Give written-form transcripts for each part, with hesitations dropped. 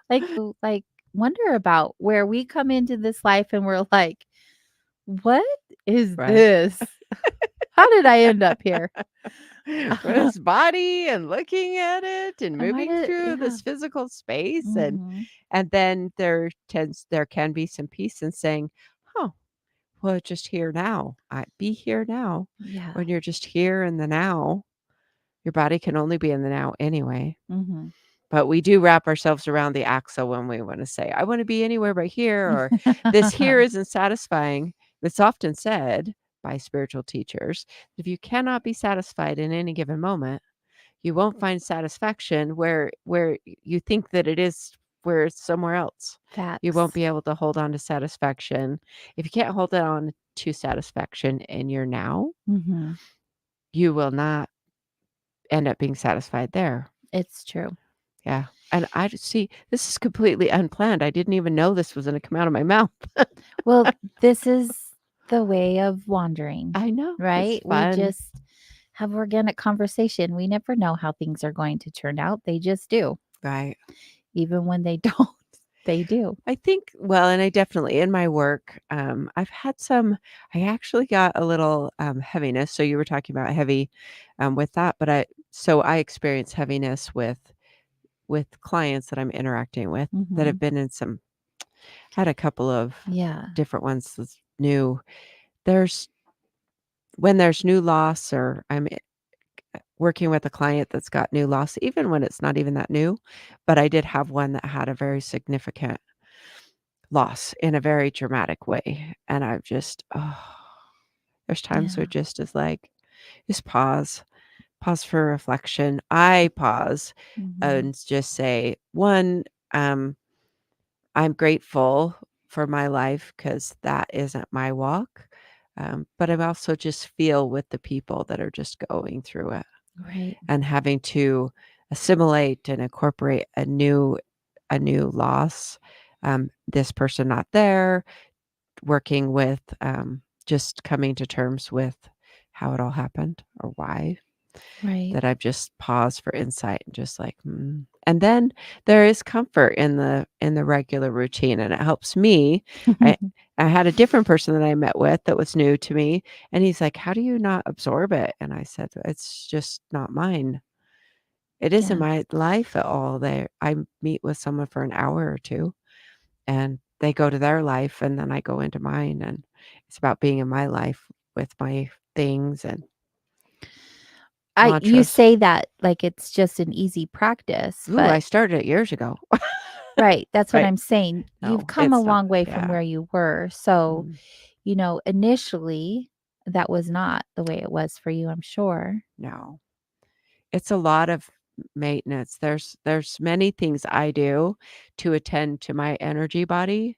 like wonder about where we come into this life and we're like, what is Right. this? How did I end up here? This body and looking at it and And why moving did through yeah. this physical space Mhm. and then there can be some peace in saying, "Oh, well, just here now. I be here now." Yeah. When you're just here in the now, your body can only be in the now anyway. Mhm. But we do wrap ourselves around the axle when we want to say, "I want to be anywhere but here," or "This here isn't satisfying." It's often said by spiritual teachers, if you cannot be satisfied in any given moment, you won't find satisfaction where you think that it is where it's somewhere else. You won't Facts. be able to hold on to satisfaction. If you can't hold on to satisfaction in your now, Mhm. you will not end up being satisfied there. It's true. Yeah. And I just see this is completely unplanned. I didn't even know this was gonna come out of my mouth. Well, this is the way of wandering, I know. It's right? We fun. just have organic conversation. We never know how things are going to turn out. They just do. Right. Even when they don't, they do. I think well, and I definitely in my work, I've had some I actually got a little, heaviness. So you were talking about heavy, with that, but I experience heaviness with clients that I'm interacting with that have Mhm. been in some had a couple of Yeah. different ones that's new. There's when there's new loss or I'm working with a client that's got new loss, even when it's not even that new, but I did have one that had a very significant loss in a very dramatic way, and I've just, there's times where Yeah. it just is like, just pause for reflection. I pause Mhm. and just say, 1, um, I'm grateful for my life because that isn't my walk, but I'm also just feel with the people that are just going through it Right. and having to assimilate and incorporate a new loss. This person not there, working with just coming to terms with how it all happened or why. Right. That I've just paused for insight and just like, and then there is comfort in the regular routine, and it helps me. I I had a different person that I met with that was new to me, and he's like, "How do you not absorb it?" And I said, "It's just not mine. It isn't Yeah. my life at all." There, I meet with someone for an hour or two, and they go to their life, and then I go into mine, and it's about being in my life with my things and I you mantras. say that like it's just an easy practice, Ooh, I but started it years ago. right, that's what Right. I'm saying. You've No, come a it's not long way from yeah. where you were. So, Mm, initially that was not the way it was for you, I'm sure. no. It's a lot of maintenance. There's many things I do to attend to my energy body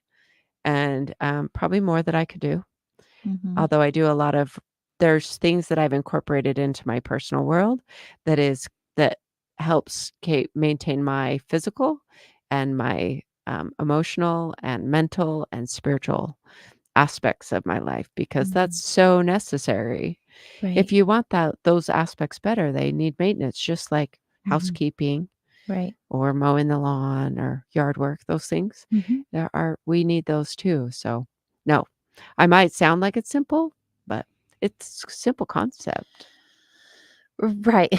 and, probably more that I could do. Mhm. Although I do a lot of there's things that I've incorporated into my personal world that helps maintain my physical and my, emotional and mental and spiritual aspects of my life because that's Mhm. so necessary. Right. If you want those aspects better, they need maintenance, just like Mhm. housekeeping Right. or mowing the lawn or yard work, those things. Mhm. We need those too. So, no, I might sound like it's simple, but it's simple concept, Right.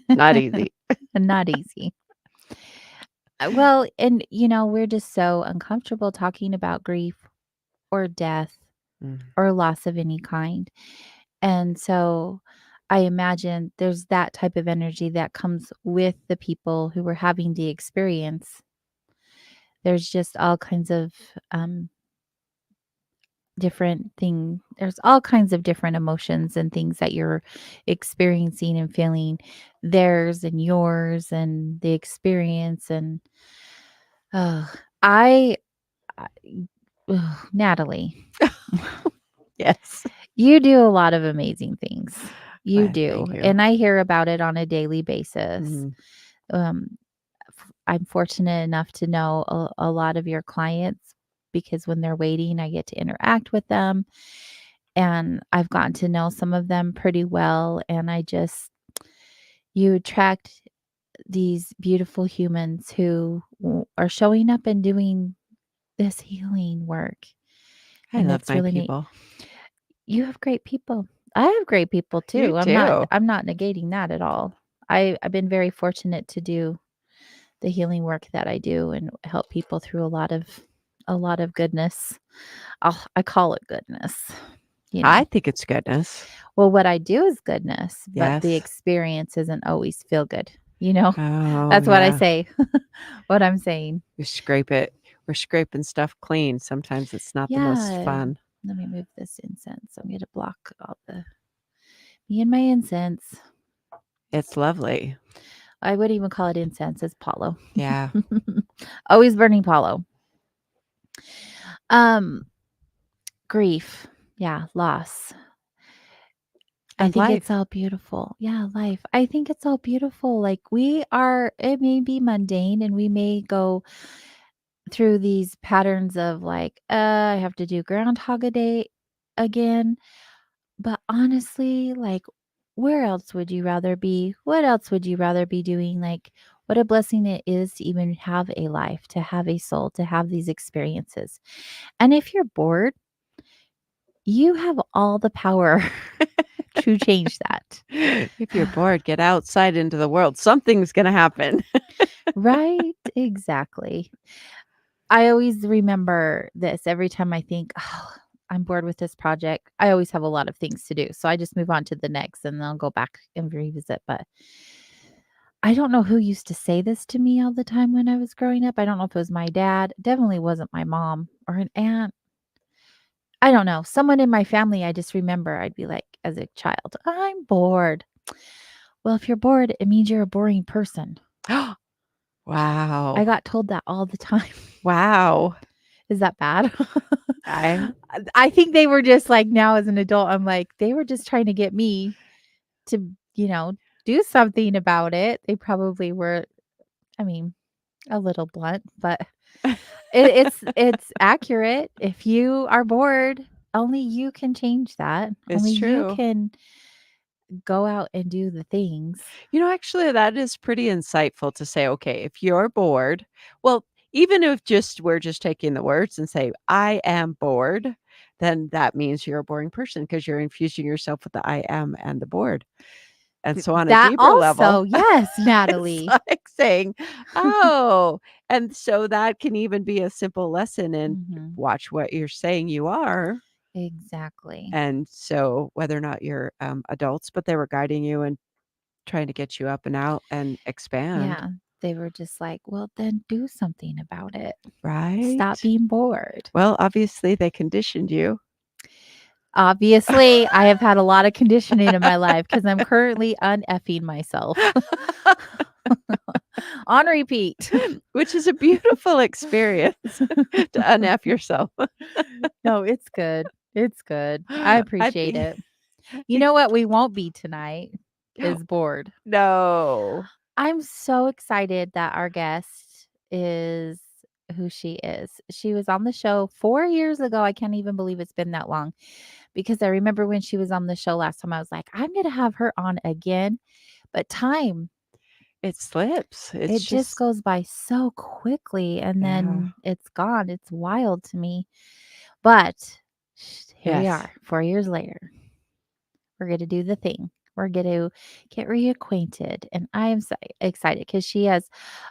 not easy. Not easy. Well, and we're just so uncomfortable talking about grief or death Mm, or loss of any kind. And so I imagine there's that type of energy that comes with the people who were having the experience. There's just all kinds of um, there's all kinds of different emotions and things that you're experiencing and feeling, theirs and yours and the experience. And uh, I, I Natalie, yes. you do a lot of amazing things. You Well, do. thank you. And I hear about it on a daily basis. Mhm. Um, I'm fortunate enough to know a lot of your clients because when they're waiting, I get to interact with them. And I've gotten to know some of them pretty well. And you attract these beautiful humans who are showing up and doing this healing work. I And love it's my really neat. people. You have great people. I have great people You too. too. I'm not negating that at all. I've been very fortunate to do the healing work that I do and help people through a lot of goodness. I call it goodness, you know. I think it's goodness. Well, what I do is goodness, but the Yes. experience isn't always feel good, you know? Oh, That's what I yeah. say. What I'm saying. We scrape it. We're scraping stuff clean. Sometimes it's not the most Yeah. fun. Let me move this incense. I'm going to block all the me and my incense. It's lovely. I would even call it incense. It's Paulo. Yeah. Always burning Paulo. Um, grief. Yeah, loss. I And think it's life. all beautiful. Yeah, life. I think it's all beautiful. Like it may be mundane and we may go through these patterns of like, I have to do Groundhog a Day again. But honestly, like, where else would you rather be? What else would you rather be doing? Like, what a blessing it is to even have a life, to have a soul, to have these experiences. And if you're bored, you have all the power to change that. If you're bored, get outside into the world. Something's going to happen. Right? Exactly. I always remember this every time I think, oh, I'm bored with this project. I always have a lot of things to do. So I just move on to the next and then I'll go back and revisit. But I don't know who used to say this to me all the time when I was growing up. I don't know if it was my dad. Definitely wasn't my mom or an aunt. I don't know. Someone in my family, I just remember I'd be like, as a child, I'm bored. Well, if you're bored, it means you're a boring person. I Wow. got told that all the time. Wow. Is that bad? I I think they were just like now as an adult, I'm like, they were just trying to get me to, do something about it. They probably were, I mean, a little blunt, but it's accurate. If you are bored, only you can change that. Only it's you true. can go out and do the things. Actually, that is pretty insightful to say, okay, if you're bored, well, even if we're just taking the words and say, I am bored, then that means you're a boring person because you're infusing yourself with the I am and the bored. And so on a That deeper level, also, yes, it's Natalie. like saying, oh, and so that can even be a simple lesson in Mhm. watch what you're saying you are. Exactly. And so whether or not you're adults, but they were guiding you and trying to get you up and out and expand, Yeah. They were just like, well, then do something about it. Stop right? being bored. Well, obviously they conditioned you. Obviously, I have had a lot of conditioning in my life because I'm currently uneffing myself on repeat. Which is a beautiful experience to un-F yourself. No, it's good. It's good. I I appreciate think it. You know what we won't be tonight is bored. no. I'm so excited that our guest is who she is. She was on the show 4 years ago. I can't even believe it's been that long because I remember when she was on the show last time, I was like, I'm going to have her on again. But time, It slips. it It's just just goes by so quickly and yeah. then it's gone. It's wild to me. But here we Yes. are, 4 years later. We're going to do the thing. We're going to get reacquainted. And I am so excited because she has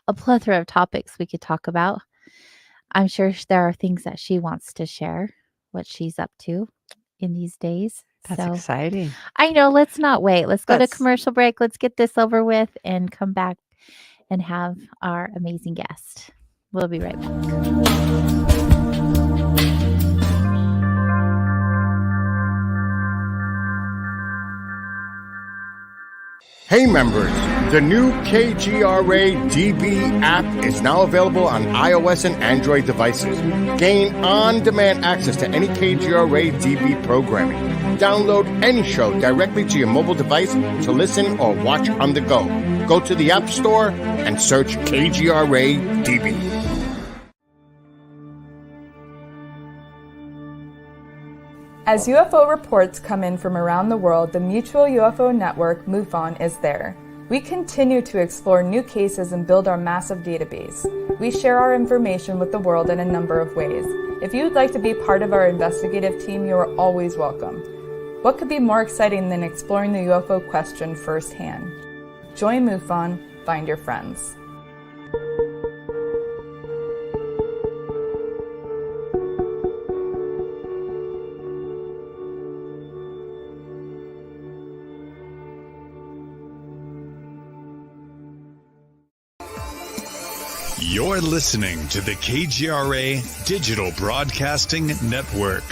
a plethora of topics we could talk about. I'm sure there are things that she wants to share, what she's up to in these days. That's So exciting. I know, let's not wait. Let's go to Let's commercial break. Let's get this over with and come back and have our amazing guest. We'll be right back. Hey members, the new KGRA DB app is now available on iOS and Android devices. Gain on-demand access to any KGRA DB programming. Download any show directly to your mobile device to listen or watch on the go. Go to the App Store and search KGRA DB. As UFO reports come in from around the world, the Mutual UFO Network, MUFON, is there. We continue to explore new cases and build our massive database. We share our information with the world in a number of ways. If you would like to be part of our investigative team, you are always welcome. What could be more exciting than exploring the UFO question firsthand? Join MUFON, find your friends. You're listening to the KGRA Digital Broadcasting Network.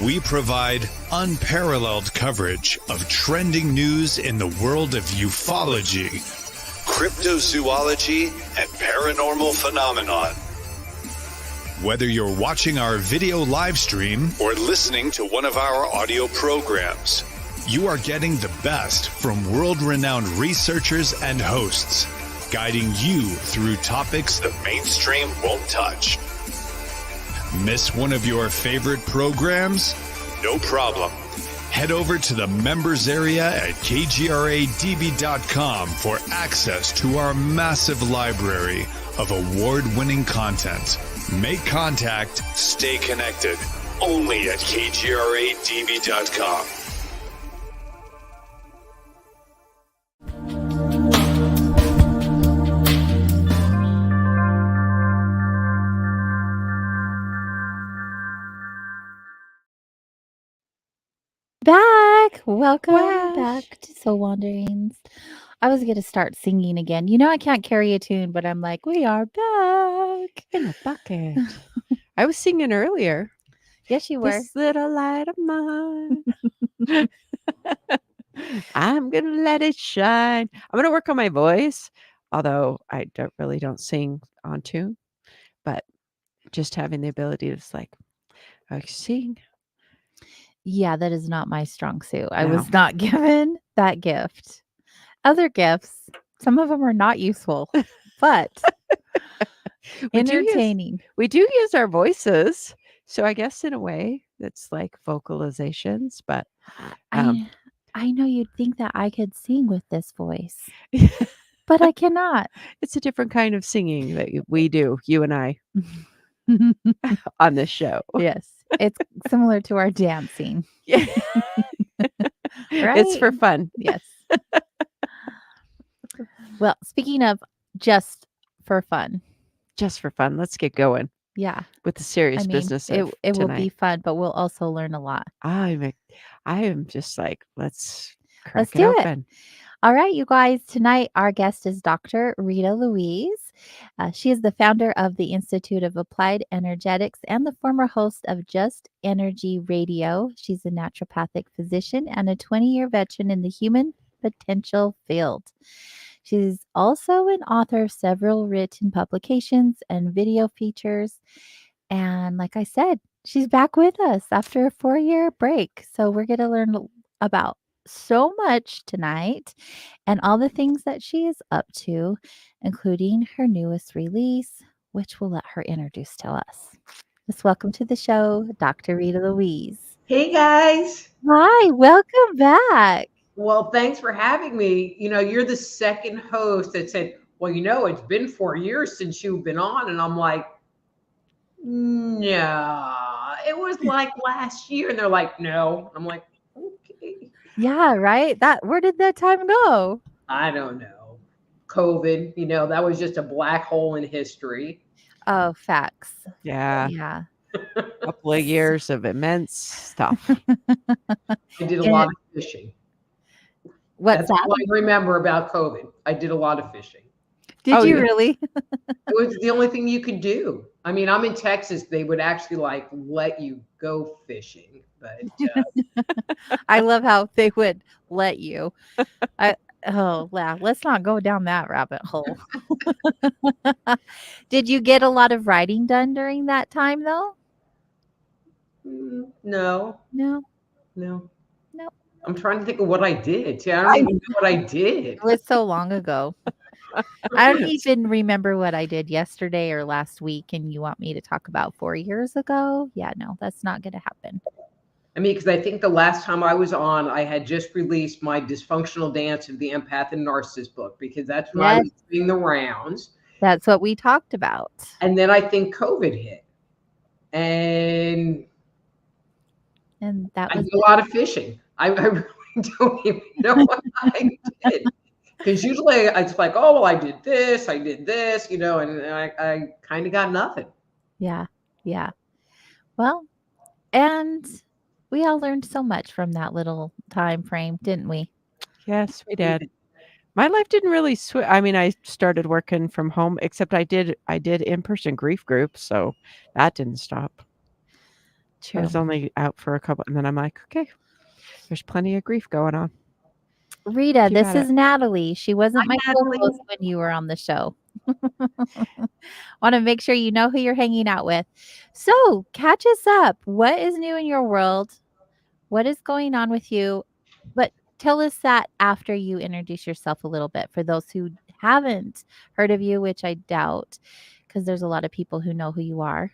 We provide unparalleled coverage of trending news in the world of ufology, cryptozoology, and paranormal phenomenon. Whether you're watching our video live stream or listening to one of our audio programs, you are getting the best from world-renowned researchers and hosts, guiding you through topics the mainstream won't touch. Miss one of your favorite programs? No problem. Head over to the members area at kgradb.com for access to our massive library of award-winning content. Make contact, stay connected, only at kgradb.com. Back. Welcome Wash. back to Soul Wanderings. I was going to start singing again. You know, I can't carry a tune, but I'm like, we are back. In a bucket. I was singing earlier. Yes, you were. This little light of mine. I'm going to let it shine. I'm going to work on my voice, although I don't sing on tune, but just having the ability to just like, I sing. Yeah, that is not my strong suit. I No. was not given that gift. Other gifts, some of them are not useful, but entertaining. We do use our voices. So I guess in a way that's like vocalizations, but I know you'd think that I could sing with this voice, but I cannot. it's a different kind of singing that we do, you and I, on this show. Yes, it's similar to our dancing. Yeah. It's for Right? fun. Yes. Well, speaking of just for fun, Just for fun. Let's get going yeah, with the serious I mean, business of it will be tonight. fun, but we'll also learn a lot. I am just like, let's crack Let's it do it. open. All right, you guys. Tonight, our guest is Dr. Rita Louise. She is the founder of the Institute of Applied Energetics and the former host of Just Energy Radio. She's a naturopathic physician and a 20-year veteran in the human potential field. She's also an author of several written publications and video features. And like I said, she's back with us after a 4-year break. So we're going to learn about so much tonight and all the things that she is up to, including her newest release, which we'll let her introduce to us. Let's welcome to the show, Dr. Rita Louise. Hey guys. Hi, welcome back. Well, thanks for having me. You know, you're the second host that said, well, you know, it's been 4 years since you've been on. And I'm like, no, it was like last year. And they're like, no. I'm like, okay. Yeah, right? Where did that time go? I don't know. COVID, you know, that was just a black hole in history. Oh, facts. Yeah. Yeah. A couple of years of immense stuff. I did a lot of fishing. What's That's all I remember about COVID. I did a lot of fishing. Did you yeah. really? It was the only thing you could do. I mean, I'm in Texas. They would actually like let you go fishing, but I love how they would let you. Let's not go down that rabbit hole. Did you get a lot of writing done during that time though? no, No. no. No. I'm trying to think of what I did. See, I don't even know what I did. It was so long ago. I don't even remember what I did yesterday or last week, and you want me to talk about 4 years ago? Yeah, no, that's not going to happen. I mean, because I think the last time I was on, I had just released my Dysfunctional Dance of the Empath and Narcissist book, because that's when I Yes, was doing the rounds. that's what we talked about. And then I think COVID hit. And And that I was did a lot of fishing. I really don't even know what I did. Because usually it's like, oh, well, I did this, and I kind of got nothing. yeah, yeah. Well, and we all learned so much from that little time frame, didn't we? Yes, we did. My life didn't really switch. I mean, I started working from home, except I did in-person grief groups, so that didn't stop. I True. was only out for a couple, and then I'm like, okay, there's plenty of grief going on. Rita, Keep this at it. is Natalie. She wasn't my co-host Natalie. when you were on the show. Want to make sure you know who you're hanging out with. So, catch us up. What is new in your world? What is going on with you? But tell us that after you introduce yourself a little bit for those who haven't heard of you, which I doubt, because there's a lot of people who know who you are.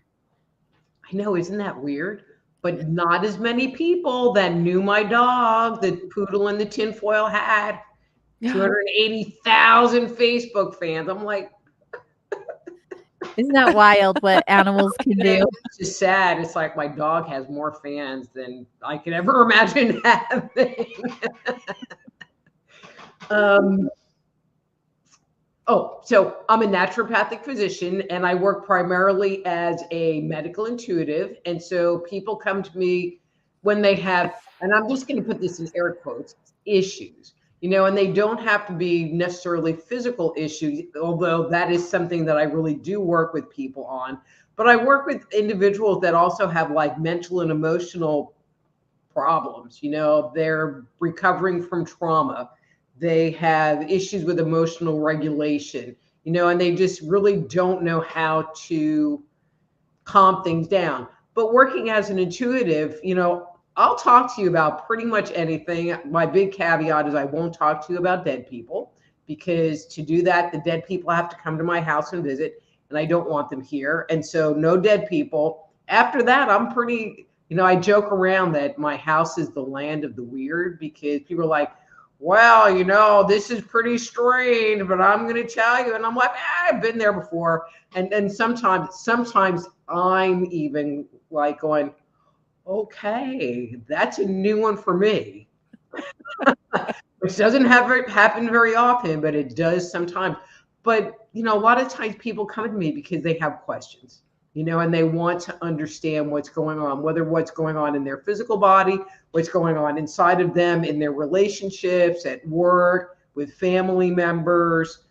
I know, isn't that weird? But not as many people that knew my dog, the poodle in the tinfoil hat. 280,000 Facebook fans. I'm like, Isn't that wild what animals can do? it's just sad. It's like my dog has more fans than I could ever imagine having. So I'm a naturopathic physician, and I work primarily as a medical intuitive. And so people come to me when they have, and I'm just going to put this in air quotes, issues, and they don't have to be necessarily physical issues, although that is something that I really do work with people on. But I work with individuals that also have like mental and emotional problems. They're recovering from trauma. They have issues with emotional regulation, and they just really don't know how to calm things down. But working as an intuitive, I'll talk to you about pretty much anything. My big caveat is I won't talk to you about dead people, because to do that, the dead people have to come to my house and visit, and I don't want them here. And so no dead people. After that, I'm pretty, I joke around that my house is the land of the weird, because people are like, well, this is pretty strange, but I'm going to tell you. And I'm like, I've been there before. And sometimes I'm even like going, okay, that's a new one for me, which doesn't happen very often, but it does sometimes. But, a lot of times people come to me because they have questions, and they want to understand what's going on, whether what's going on in their physical body, what's going on inside of them, in their relationships, at work, with family members,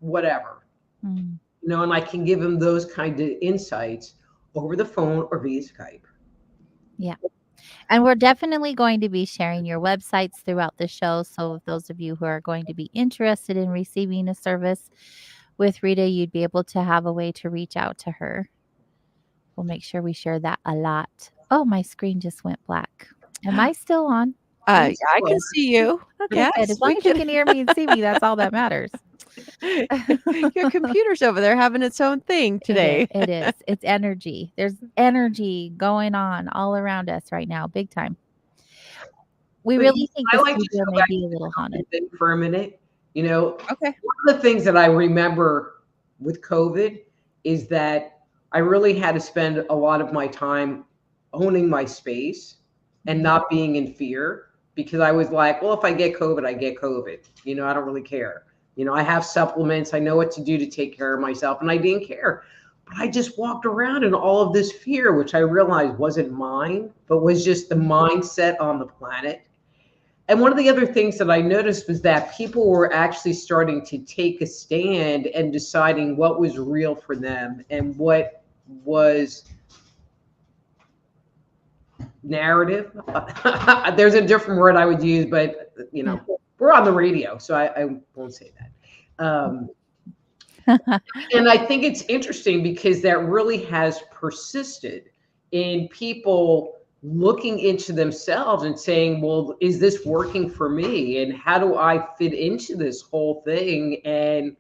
whatever, Mm. and I can give them those kind of insights over the phone or via Skype. Yeah. And we're definitely going to be sharing your websites throughout the show. So, if those of you who are going to be interested in receiving a service with Rita, you'd be able to have a way to reach out to her. We'll make sure we share that a lot. Oh, my screen just went black. Am I still on? Yeah, I can see you. Okay, good. Yes, As long we as you can. can hear me and see me, that's all that matters. Your computer's over there having its own thing today. It is. It's energy. There's energy going on all around us right now, big time. We But really think I the like to studio go may back be a to little haunted. the COVID thing for a minute. Okay. One of the things that I remember with COVID is that I really had to spend a lot of my time owning my space and not being in fear, because I was like, well, if I get COVID, I get COVID. I don't really care. I have supplements. I know what to do to take care of myself, and I didn't care. But I just walked around in all of this fear, which I realized wasn't mine, but was just the mindset on the planet. And one of the other things that I noticed was that people were actually starting to take a stand and deciding what was real for them and what was narrative. There's a different word I would use, but we're on the radio, so I won't say that. And I think it's interesting because that really has persisted in people looking into themselves and saying, well, is this working for me? And how do I fit into this whole thing? And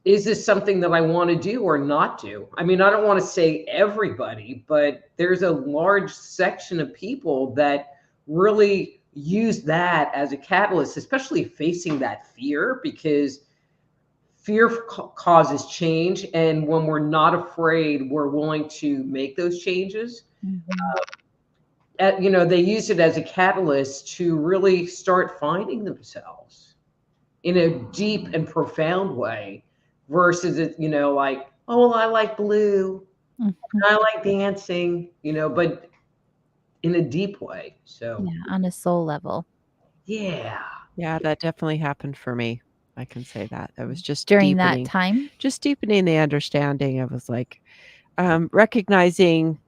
is this something that I want to do or not do? I mean, I don't want to say everybody, but there's a large section of people that really use that as a catalyst, especially facing that fear, because fear causes change. And when we're not afraid, we're willing to make those changes. They use it as a catalyst to really start finding themselves in a deep and profound way versus it, like, oh, well, I like blue. I like dancing, but in a deep way. So, Yeah, on a soul level. yeah. Yeah, that definitely happened for me. I can say that. That was just During that deepening, time? just deepening the understanding. It was like recognizing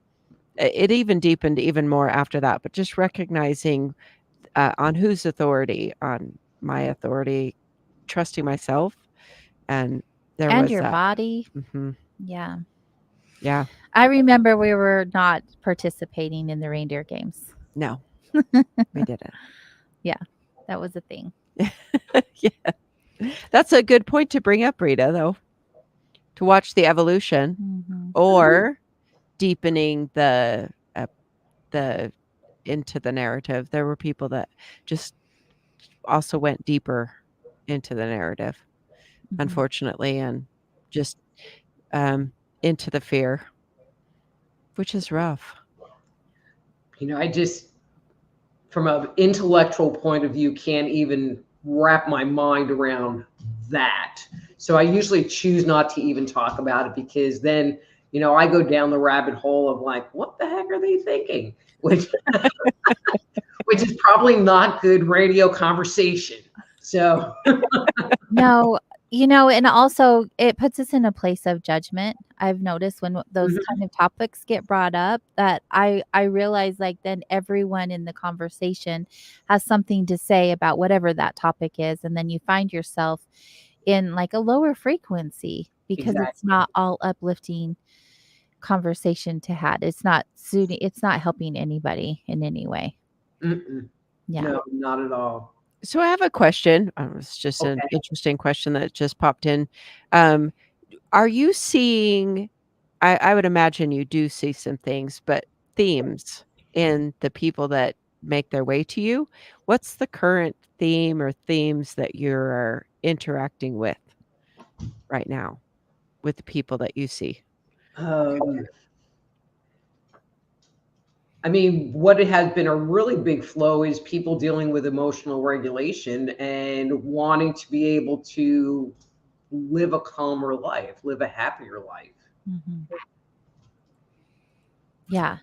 it even deepened even more after that, but just recognizing on whose authority, on my authority, trusting myself. And there And was your that. body. Hmm. Yeah. Yeah. I remember we were not participating in the reindeer games. No, we didn't. Yeah, that was a thing. Yeah. That's a good point to bring up, Rita, though, to watch the evolution or deepening the into the narrative. There were people that just also went deeper into the narrative, unfortunately, and just into the fear, which is rough. I just, from an intellectual point of view, can't even wrap my mind around that. So I usually choose not to even talk about it, because then, I go down the rabbit hole of like, what the heck are they thinking? Which is probably not good radio conversation. So No, and also it puts us in a place of judgment. I've noticed when those kind of topics get brought up that I realize, like, then everyone in the conversation has something to say about whatever that topic is, and then you find yourself in like a lower frequency because it's exactly. not all uplifting conversation to had. It's not helping anybody in any way. Mm-mm. Yeah. No, not at all. So I have a question. It's just an Okay. interesting question that just popped in. Um, are you seeing, I would imagine you do see some things, but themes in the people that make their way to you? What's the current theme or themes that you're interacting with right now with the people that you see? I mean, what it has been a really big flow is people dealing with emotional regulation and wanting to be able to live a calmer life, live a happier life. Yeah.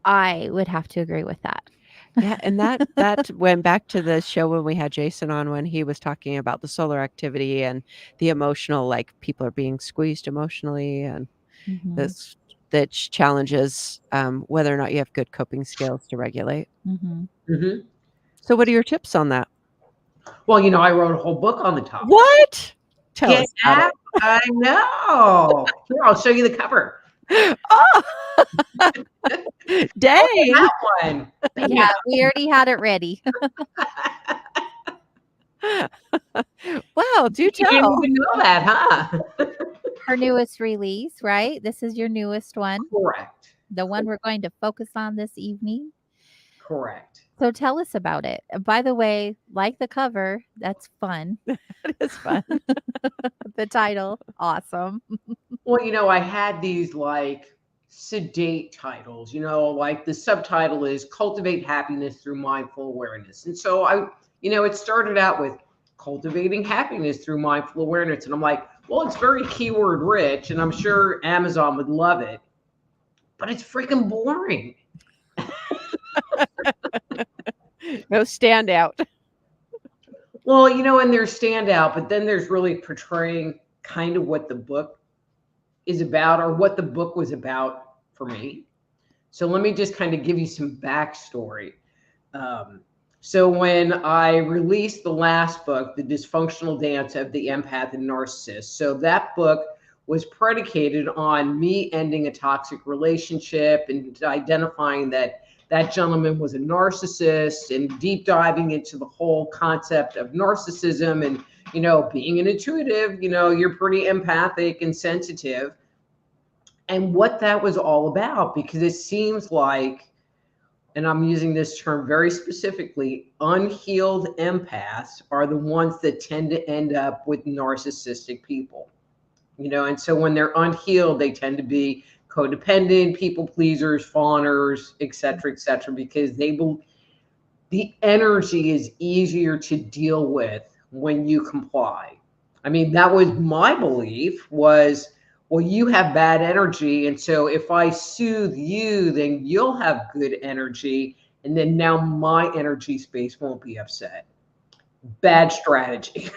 I would have to agree with that. Yeah, and that went back to the show when we had Jason on, when he was talking about the solar activity and the emotional, like people are being squeezed emotionally, and this that challenges whether or not you have good coping skills to regulate. Mm-hmm. So, what are your tips on that? Well, I wrote a whole book on the topic. What? Tell Yeah, us about I know. Here, I'll show you the cover. it. Oh, dang! That one. Yeah, we already had it ready. Wow, do You didn't tell. even know that, huh? Her newest release, right? This is your newest one, Correct. the one we're going to focus on this evening. Correct. So tell us about it. By the way, like the cover, that's fun. It is fun. The title, awesome. Well, I had these like sedate titles, like the subtitle is Cultivate Happiness Through Mindful Awareness. And so it started out with cultivating happiness through mindful awareness. And I'm like, well, it's very keyword rich, and I'm sure Amazon would love it, but it's freaking boring. No standout. Well, and there's standout, but then there's really portraying kind of what the book is about, or what the book was about for me. So let me just kind of give you some backstory. So when I released the last book, The Dysfunctional Dance of the Empath and Narcissist, so that book was predicated on me ending a toxic relationship and identifying that gentleman was a narcissist, and deep diving into the whole concept of narcissism and being an intuitive, you're pretty empathic and sensitive. And what that was all about, because it seems like, and I'm using this term very specifically, unhealed empaths are the ones that tend to end up with narcissistic people. And so when they're unhealed, they tend to be codependent, people pleasers, fawners, et cetera, because the energy is easier to deal with when you comply. I mean, that was my belief was, well, you have bad energy. And so if I soothe you, then you'll have good energy. And then now my energy space won't be upset. Bad strategy.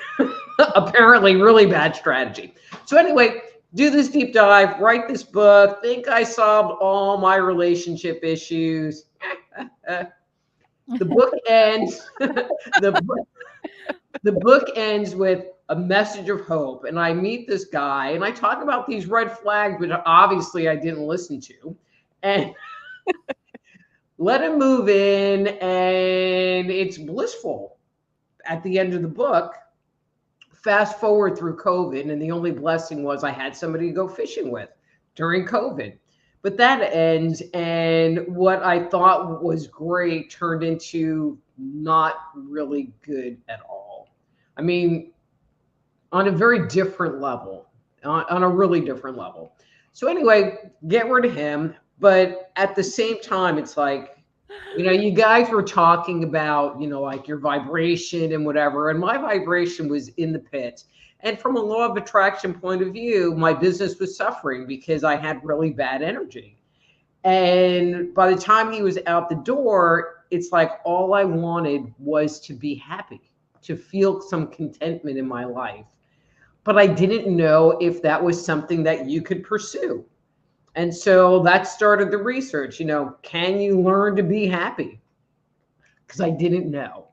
Apparently, really bad strategy. So anyway, do this deep dive, write this book, think I solved all my relationship issues. The book ends. The book ends with a message of hope. And I meet this guy and I talk about these red flags, which obviously I didn't listen to. And let him move in, and it's blissful at the end of the book. Fast forward through COVID, and the only blessing was I had somebody to go fishing with during COVID. But that ends, and what I thought was great turned into not really good at all. I mean, on a very different level, on a really different level. So anyway, get rid of him. But at the same time, it's like, you guys were talking about, like your vibration and whatever. And my vibration was in the pits. And from a law of attraction point of view, my business was suffering because I had really bad energy. And by the time he was out the door, it's like all I wanted was to be happy, to feel some contentment in my life. But I didn't know if that was something that you could pursue. And so that started the research, can you learn to be happy? Because I didn't know.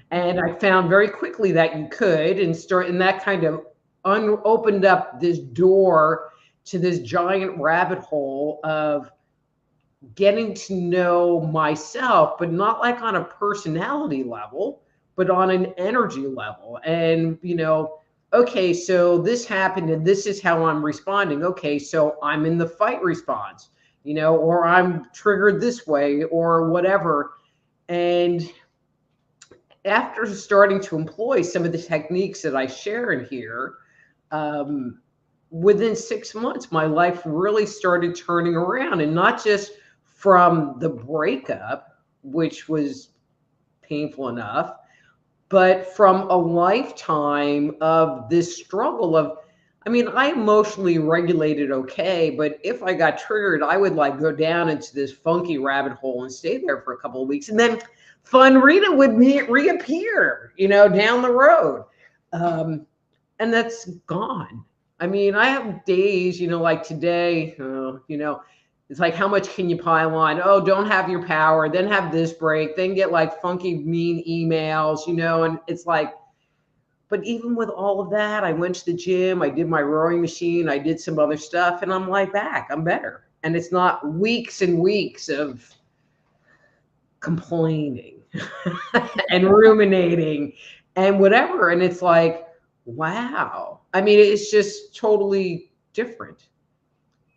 And I found very quickly that you could, and that kind of opened up this door to this giant rabbit hole of getting to know myself, but not like on a personality level, but on an energy level. And, okay, so this happened and this is how I'm responding. Okay, so I'm in the fight response, or I'm triggered this way or whatever. And after starting to employ some of the techniques that I share in here, within 6 months, my life really started turning around, and not just from the breakup, which was painful enough, but from a lifetime of this struggle of, I emotionally regulated okay, but if I got triggered, I would like go down into this funky rabbit hole and stay there for a couple of weeks. And then fun Rita would reappear, down the road. And that's gone. I have days, like today, it's like, how much can you pile on? Oh, don't have your power, then have this break, then get like funky, mean emails, and it's like, but even with all of that, I went to the gym, I did my rowing machine, I did some other stuff, and I'm like back, I'm better. And it's not weeks and weeks of complaining and ruminating and whatever. And it's like, wow. It's just totally different.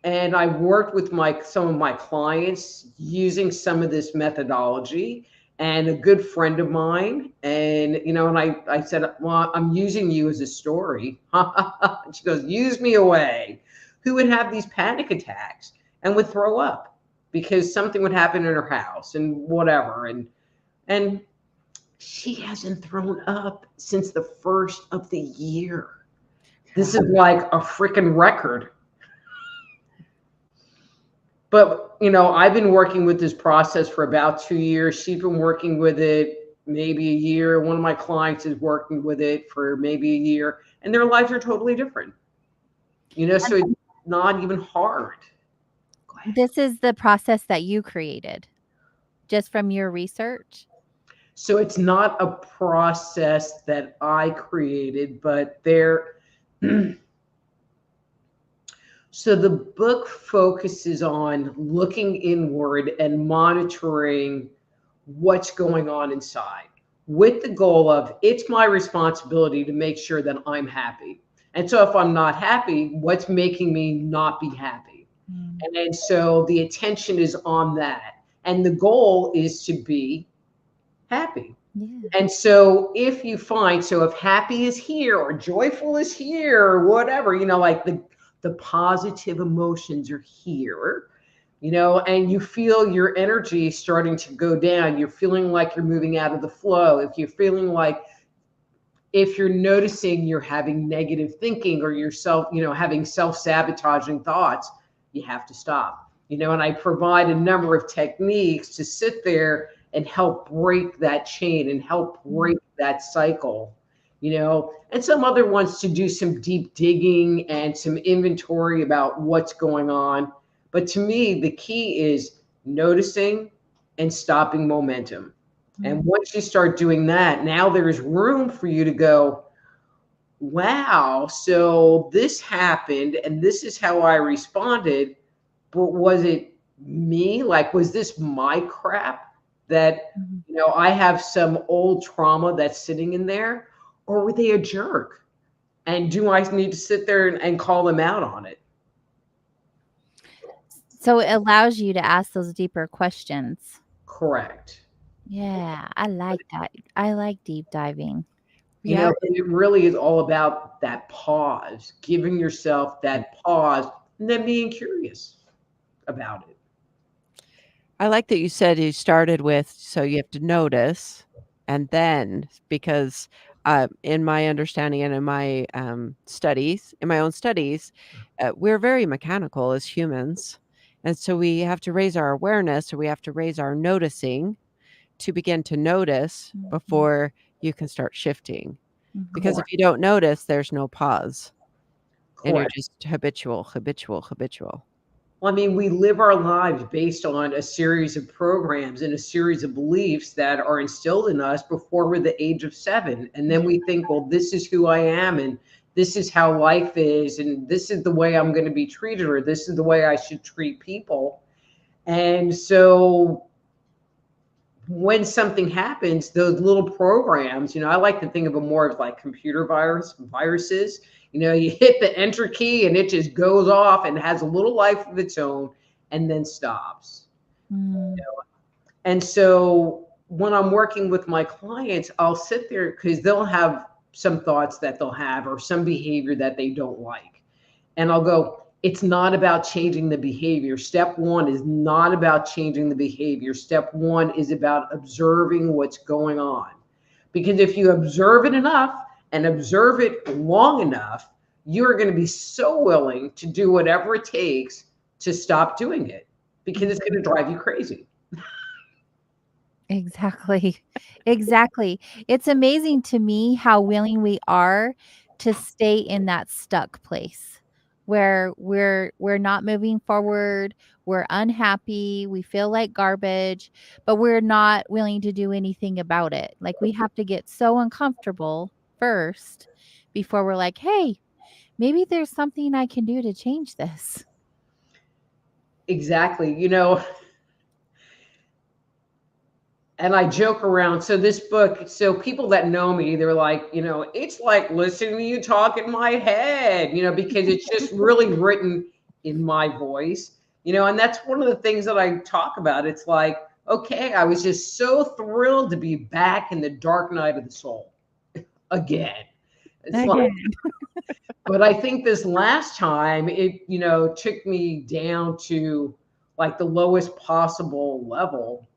And I worked with some of my clients using some of this methodology, and a good friend of mine. And, and I said, well, I'm using you as a story. She goes, use me away. Who would have these panic attacks and would throw up because something would happen in her house and whatever. And she hasn't thrown up since the first of the year. This is like a freaking record. But, I've been working with this process for about 2 years. She's been working with it maybe a year. One of my clients is working with it for maybe a year, and their lives are totally different. So it's not even hard. This is the process that you created just from your research? So it's not a process that I created, but So the book focuses on looking inward and monitoring what's going on inside. with the goal of it's my responsibility to make sure that I'm happy. And so if I'm not happy, what's making me not be happy? Mm. And then so the attention is on that. And the goal is to be happy. Yeah. And so if you find, so if happy is here or joyful is here or whatever, like the positive emotions are here, and you feel your energy starting to go down, you're feeling like you're moving out of the flow. If you're feeling like, if you're noticing you're having negative thinking or yourself, having self-sabotaging thoughts, you have to stop. And I provide a number of techniques to sit there and help break that chain and help break that cycle. And some other ones to do some deep digging and some inventory about what's going on. But to me, the key is noticing and stopping momentum. And Mm. once you start doing that, now there's room for you to go, wow, so this happened and this is how I responded. But was it me? Like, was this my crap that, Mhm. I have some old trauma that's sitting in there? Or were they a jerk? And do I need to sit there and call them out on it? So it allows you to ask those deeper questions. Correct. Yeah, I like that. I like deep diving. Yeah. And it really is all about that pause, giving yourself that pause and then being curious about it. I like that you said you started with, so you have to notice, and then because in my understanding and in my studies, in my own studies, we're very mechanical as humans. And so we have to raise our awareness, or we have to raise our noticing to begin to notice Mhm. before you can start shifting. Because if Correct. you don't notice, there's no pause and you're Correct. just habitual, habitual, habitual. Well, I mean, we live our lives based on a series of programs and a series of beliefs that are instilled in us before we're the age of 7. And then we think, well, this is who I am, and this is how life is, and this is the way I'm going to be treated, or this is the way I should treat people. And so when something happens, those little programs, I like to think of them more as like computer viruses. You hit the enter key and it just goes off and has a little life of its own and then stops. Mm. And so when I'm working with my clients, I'll sit there because they'll have some thoughts that they'll have or some behavior that they don't like. And I'll go, it's not about changing the behavior. Step one is not about changing the behavior. Step one is about observing what's going on. Because if you observe it enough and observe it long enough, you're going to be so willing to do whatever it takes to stop doing it because it's going to drive you crazy. Exactly. Exactly. It's amazing to me how willing we are to stay in that stuck place where we're not moving forward, we're unhappy, we feel like garbage, but we're not willing to do anything about it. Like we have to get so uncomfortable first before we're like, "Hey, maybe there's something I can do to change this." Exactly. And I joke around. So this book, so people that know me, they're like, it's like listening to you talk in my head, because it's just really written in my voice, and that's one of the things that I talk about. It's like, okay, I was just so thrilled to be back in the dark night of the soul again. It's like, Again. but I think this last time it, took me down to like the lowest possible level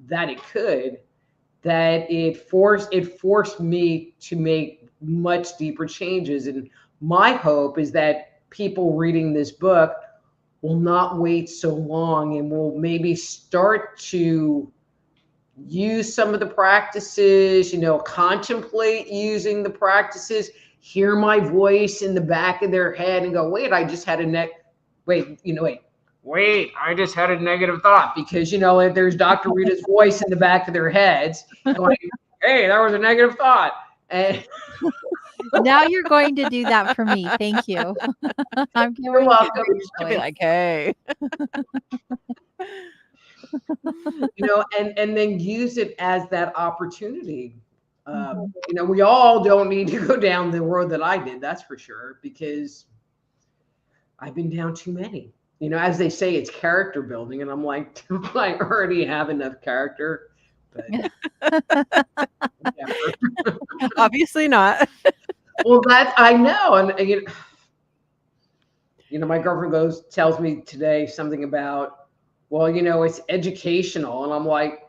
that it could, that it forced me to make much deeper changes. And my hope is that people reading this book will not wait so long and will maybe start to use some of the practices, contemplate using the practices, hear my voice in the back of their head and go, wait, I just had a wait, I just had a negative thought, because, there's Dr. Rita's voice in the back of their heads going, hey, that was a negative thought. And Now you're going to do that for me. Thank you. I'm you're going to welcome. hear your To be voice. like, hey. And then use it as that opportunity. Mhm. We all don't need to go down the road that I did, that's for sure, because I've been down too many. As they say, it's character building, and I'm like, do I already have enough character? But whatever. Obviously not. Well, that I know, and my girlfriend tells me today something about, well, it's educational, and I'm like,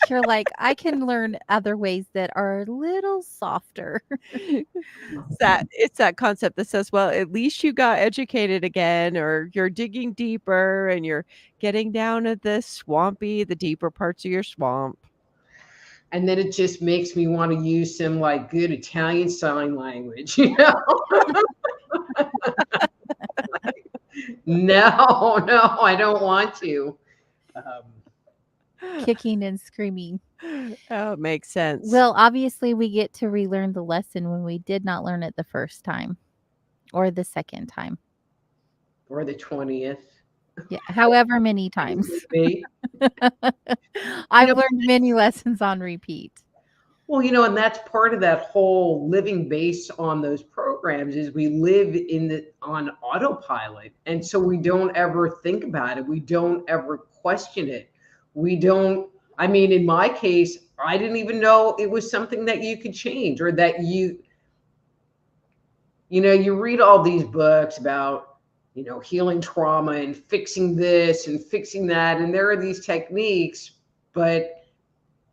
You're like, I can learn other ways that are a little softer. It's that concept that says, well, at least you got educated again, or you're digging deeper and you're getting down at the deeper parts of your swamp. and then it just makes me want to use some like good Italian sign language, No, no, I don't want to. Kicking and screaming. Oh, it makes sense. Well, obviously, we get to relearn the lesson when we did not learn it the first time or the second time. Or the 20th. Yeah, however many times. Me. You I've know, learned many lessons on repeat. Well, and that's part of that whole living based on those programs is we live on autopilot. And so we don't ever think about it. We don't ever question it. We don't, I mean, in my case, I didn't even know it was something that you could change or that you read all these books about, healing trauma and fixing this and fixing that. And there are these techniques, but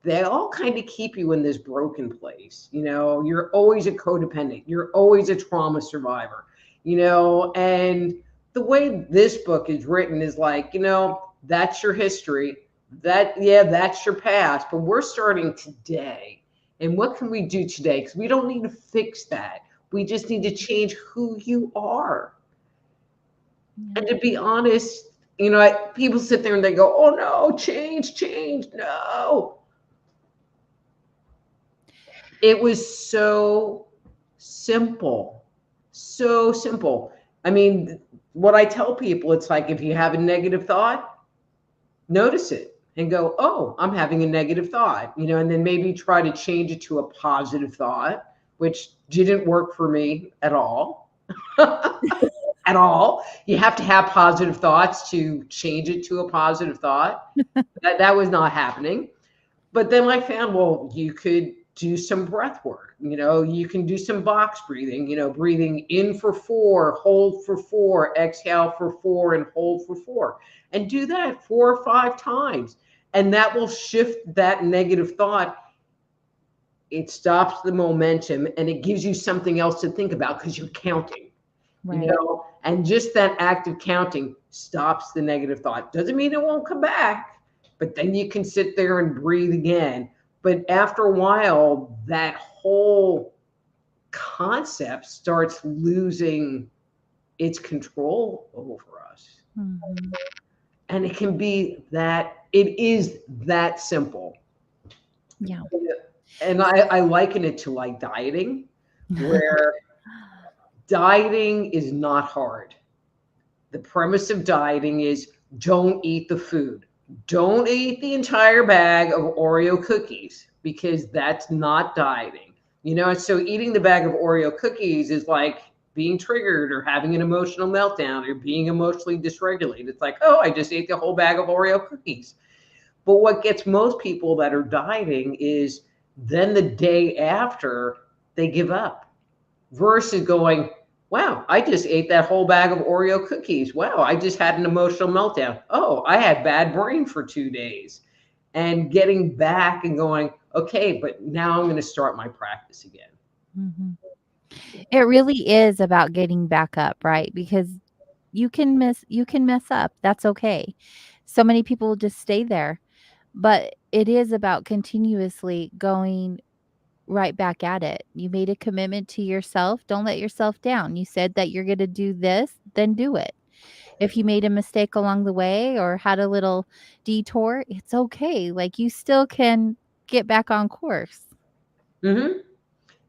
they all kind of keep you in this broken place. You're always a codependent. You're always a trauma survivor, and the way this book is written is like, that's your history. That's your past, but we're starting today. And what can we do today? Because we don't need to fix that. We just need to change who you are. And to be honest, people sit there and they go, oh no, change, change. No, it was so simple. So simple. I mean, what I tell people, it's like if you have a negative thought, notice it and go, oh, I'm having a negative thought, and then maybe try to change it to a positive thought, which didn't work for me at all. At all. You have to have positive thoughts to change it to a positive thought. That was not happening. But then I found, well, you could do some breath work. You can do some box breathing, breathing in for 4, hold for 4, exhale for 4, and hold for 4. And do that 4 or 5 times. And that will shift that negative thought. It stops the momentum and it gives you something else to think about because you're counting. Right. And just that act of counting stops the negative thought. Doesn't mean it won't come back, but then you can sit there and breathe again. But after a while, that whole concept starts losing its control over us. Mhm. And it is that simple. Yeah. And I liken it to like dieting, where dieting is not hard. The premise of dieting is don't eat the food. Don't eat the entire bag of Oreo cookies because that's not dieting. So eating the bag of Oreo cookies is like being triggered or having an emotional meltdown or being emotionally dysregulated. It's like, oh, I just ate the whole bag of Oreo cookies. But what gets most people that are dieting is then the day after they give up versus going, wow, I just ate that whole bag of Oreo cookies. Wow, I just had an emotional meltdown. Oh, I had bad brain for 2 days. And getting back and going, okay, but now I'm going to start my practice again. Mhm. It really is about getting back up, right? Because you can mess up. That's okay. So many people just stay there. But it is about continuously going right back at it. You made a commitment to yourself. Don't let yourself down. You said that you're going to do this, then do it. If you made a mistake along the way or had a little detour, it's okay. Like you still can get back on course. Mm-hmm.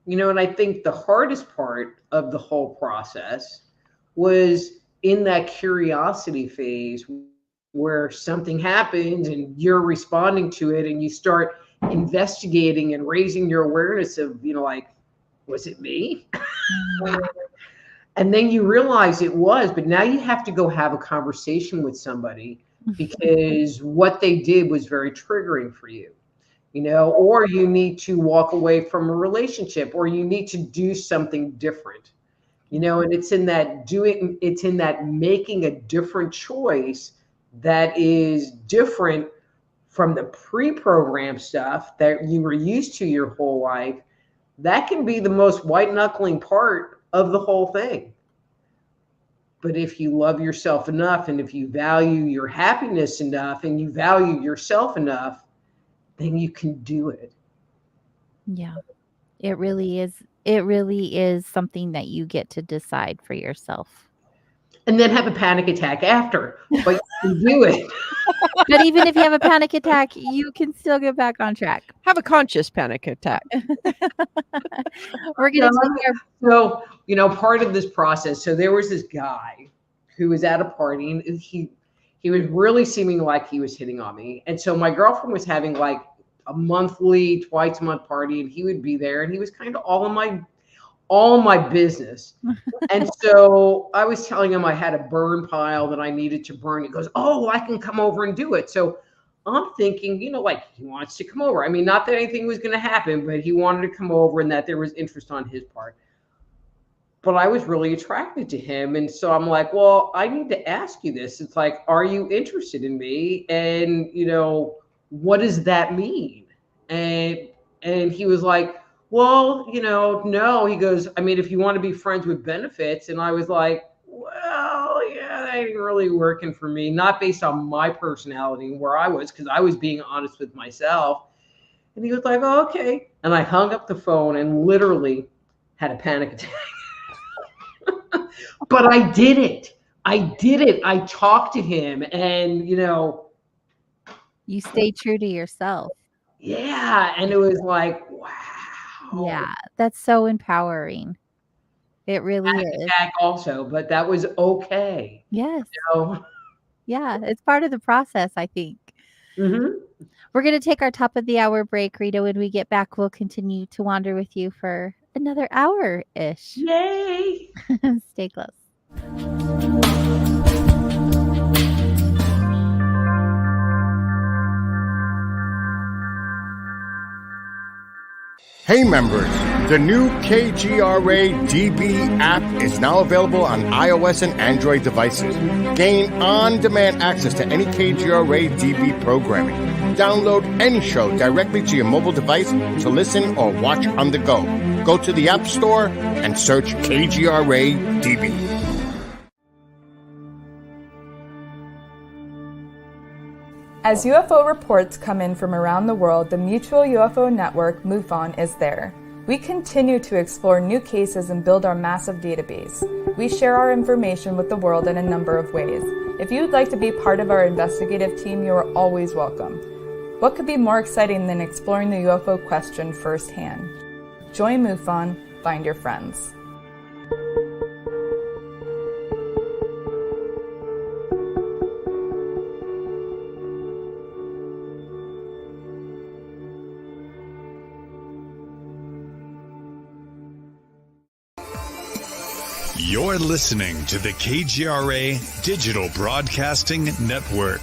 And I think the hardest part of the whole process was in that curiosity phase where something happens and you're responding to it and you start investigating and raising your awareness of, like, was it me? And then you realize it was, but now you have to go have a conversation with somebody because what they did was very triggering for you, or you need to walk away from a relationship, or you need to do something different, and it's in that making a different choice that is different from the pre-programmed stuff that you were used to your whole life. That can be the most white knuckling part of the whole thing. But if you love yourself enough, and if you value your happiness enough, and you value yourself enough, then you can do it. Yeah. It really is. It really is something that you get to decide for yourself. And then have a panic attack after, but you can do it. But even if you have a panic attack, you can still get back on track. Have a conscious panic attack. We're going to take our So, part of this process, so there was this guy who was at a party, and he was really seeming like he was hitting on me. And so my girlfriend was having like a monthly, twice a month party, and he would be there, and he was kind of all in my business. And so I was telling him I had a burn pile that I needed to burn. He goes, "Oh, I can come over and do it." So I'm thinking, like, he wants to come over. I mean, not that anything was going to happen, but he wanted to come over and that there was interest on his part. But I was really attracted to him. And so I'm like, well, I need to ask you this. It's like, are you interested in me? And, what does that mean? And he was like, well, no. He goes, I mean, if you want to be friends with benefits. And I was like, well, yeah, that ain't really working for me. Not based on my personality and where I was, because I was being honest with myself. And he was like, oh, okay. And I hung up the phone and literally had a panic attack. But I did it. I talked to him, and, You stay true to yourself. yeah. And it was like, wow. Yeah, that's so empowering. It really is. Attack also, but that was okay. Yes. So, Yeah, it's part of the process, I think. mhm. We're going to take our top of the hour break, Rita. When we get back, we'll continue to wander with you for another hour-ish. Yay. Stay close. Hey members, the new KGRA DB app is now available on iOS and Android devices. Gain on-demand access to any KGRA DB programming. Download any show directly to your mobile device to listen or watch on the go. Go to the App Store and search KGRA DB. As UFO reports come in from around the world, the Mutual UFO Network, MUFON, is there. We continue to explore new cases and build our massive database. We share our information with the world in a number of ways. If you would like to be part of our investigative team, you are always welcome. What could be more exciting than exploring the UFO question firsthand? Join MUFON, find your friends. You're listening to the KGRA Digital Broadcasting Network.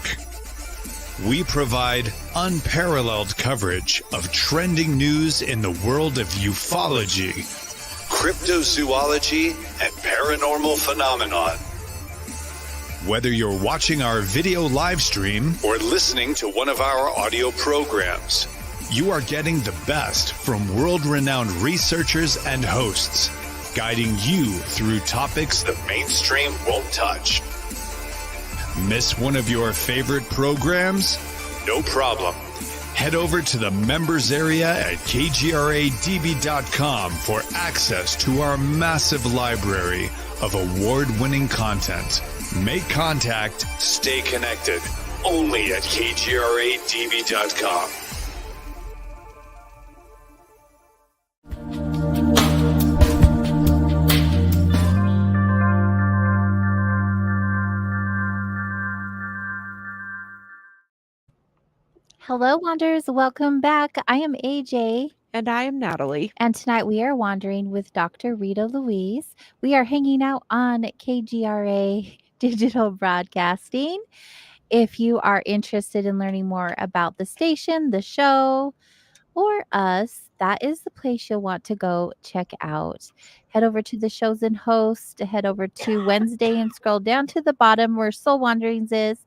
We provide unparalleled coverage of trending news in the world of ufology, cryptozoology, and paranormal phenomenon. Whether you're watching our video live stream or listening to one of our audio programs, you are getting the best from world-renowned researchers and hosts, guiding you through topics the mainstream won't touch. Miss one of your favorite programs? No problem. Head over to the members area at kgradb.com for access to our massive library of award-winning content. Make contact, stay connected, only at kgradb.com. Hello, Wanderers. Welcome back. I am AJ, And I am Natalie. and tonight we are wandering with Dr. Rita Louise. We are hanging out on KGRA Digital Broadcasting. If you are interested in learning more about the station, the show, or us, that is the place you'll want to go check out. Head over to the shows and host, head over to Wednesday and scroll down to the bottom where Soul Wanderings is.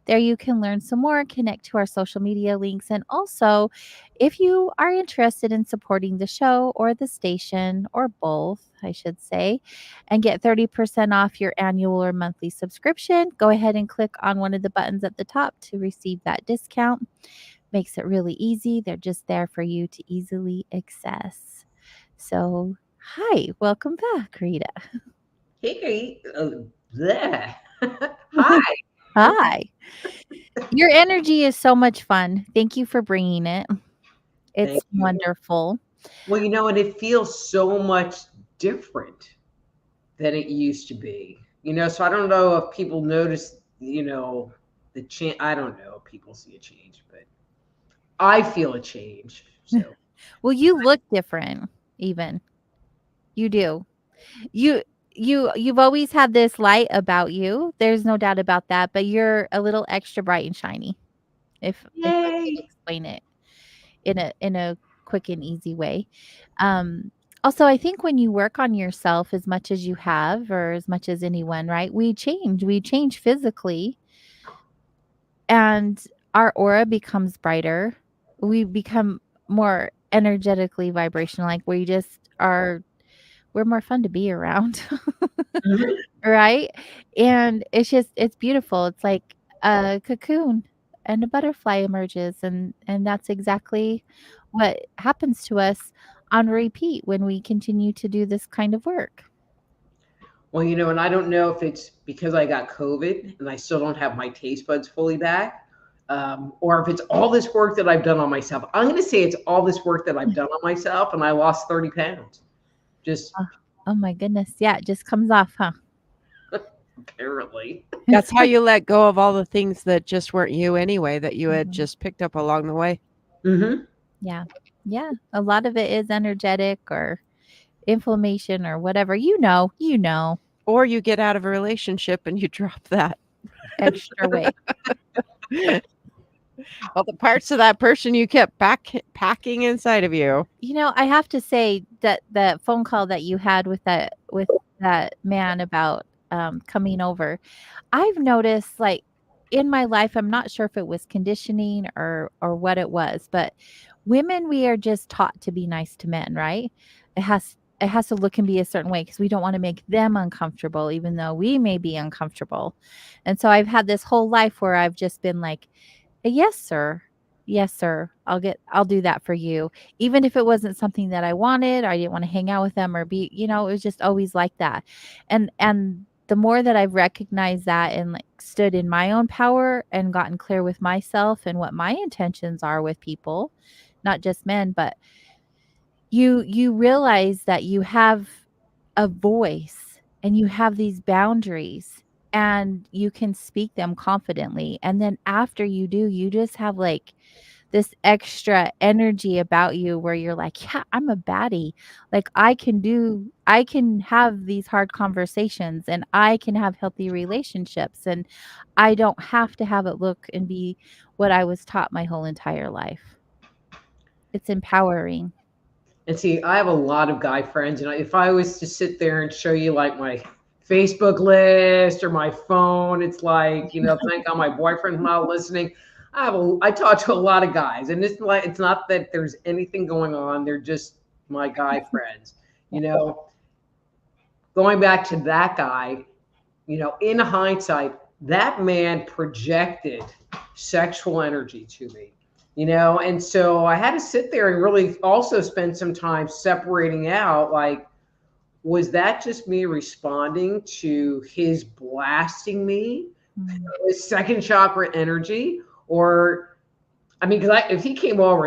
There you can learn some more, connect to our social media links, and also if you are interested in supporting the show or the station or both, I should say, and get 30% off your annual or monthly subscription, go ahead and click on one of the buttons at the top to receive that discount. Makes it really easy. They're just there for you to easily access. So, hi, welcome back, Rita. Hey, bleh. Hi. Hi. Your energy is so much fun. Thank you for bringing it. It's Thank you. wonderful. Well, and it feels so much different than it used to be. So I don't know if people notice, the change. I don't know if people see a change, but I feel a change. So Well, you look different even. You do. You you've always had this light about you. There's no doubt about that, but you're a little extra bright and shiny. If I could yay. explain it in a quick and easy way. Also, I think when you work on yourself as much as you have or as much as anyone, right? We change physically and our aura becomes brighter. We become more energetically vibrational, like we just are we're more fun to be around. Mhm. Right? And it's beautiful. It's like a cocoon and a butterfly emerges and that's exactly what happens to us on repeat when we continue to do this kind of work. Well, and I don't know if it's because I got COVID and I still don't have my taste buds fully back, or if it's all this work that I've done on myself. I'm going to say it's all this work that I've done on myself, and I lost 30 pounds. Just Oh, oh my goodness. Yeah, it just comes off, huh? apparently. That's how you let go of all the things that just weren't you anyway, that you had Mhm. just picked up along the way. Hmm. Yeah. Yeah. A lot of it is energetic or inflammation or whatever. You know, Or you get out of a relationship and you drop that. extra weight. All the parts of that person you kept packing inside of you. I have to say that that phone call that you had with that man about coming over, I've noticed like in my life, I'm not sure if it was conditioning or what it was, but women we are just taught to be nice to men, right? It has to look and be a certain way because we don't want to make them uncomfortable, even though we may be uncomfortable. And so I've had this whole life where I've just been like, yes, sir. Yes, sir. I'll do that for you. Even if it wasn't something that I wanted, or I didn't want to hang out with them or it was just always like that. And the more that I've recognized that and like stood in my own power and gotten clear with myself and what my intentions are with people, not just men, but you realize that you have a voice and you have these boundaries and you can speak them confidently. And then after you do, you just have like this extra energy about you where you're like, yeah, I'm a baddie. Like I can have these hard conversations and I can have healthy relationships and I don't have to have it look and be what I was taught my whole entire life. It's empowering. And see, I have a lot of guy friends, and if I was to sit there and show you like my Facebook list or my phone, it's like, thank God my boyfriend's not listening. I talk to a lot of guys, and it's not that there's anything going on. They're just my guy friends. You know, Going back to that guy, in hindsight, that man projected sexual energy to me, and so I had to sit there and really also spend some time separating out like, was that just me responding to his blasting me, Mm. his second chakra energy? Or, I mean, because if he came over,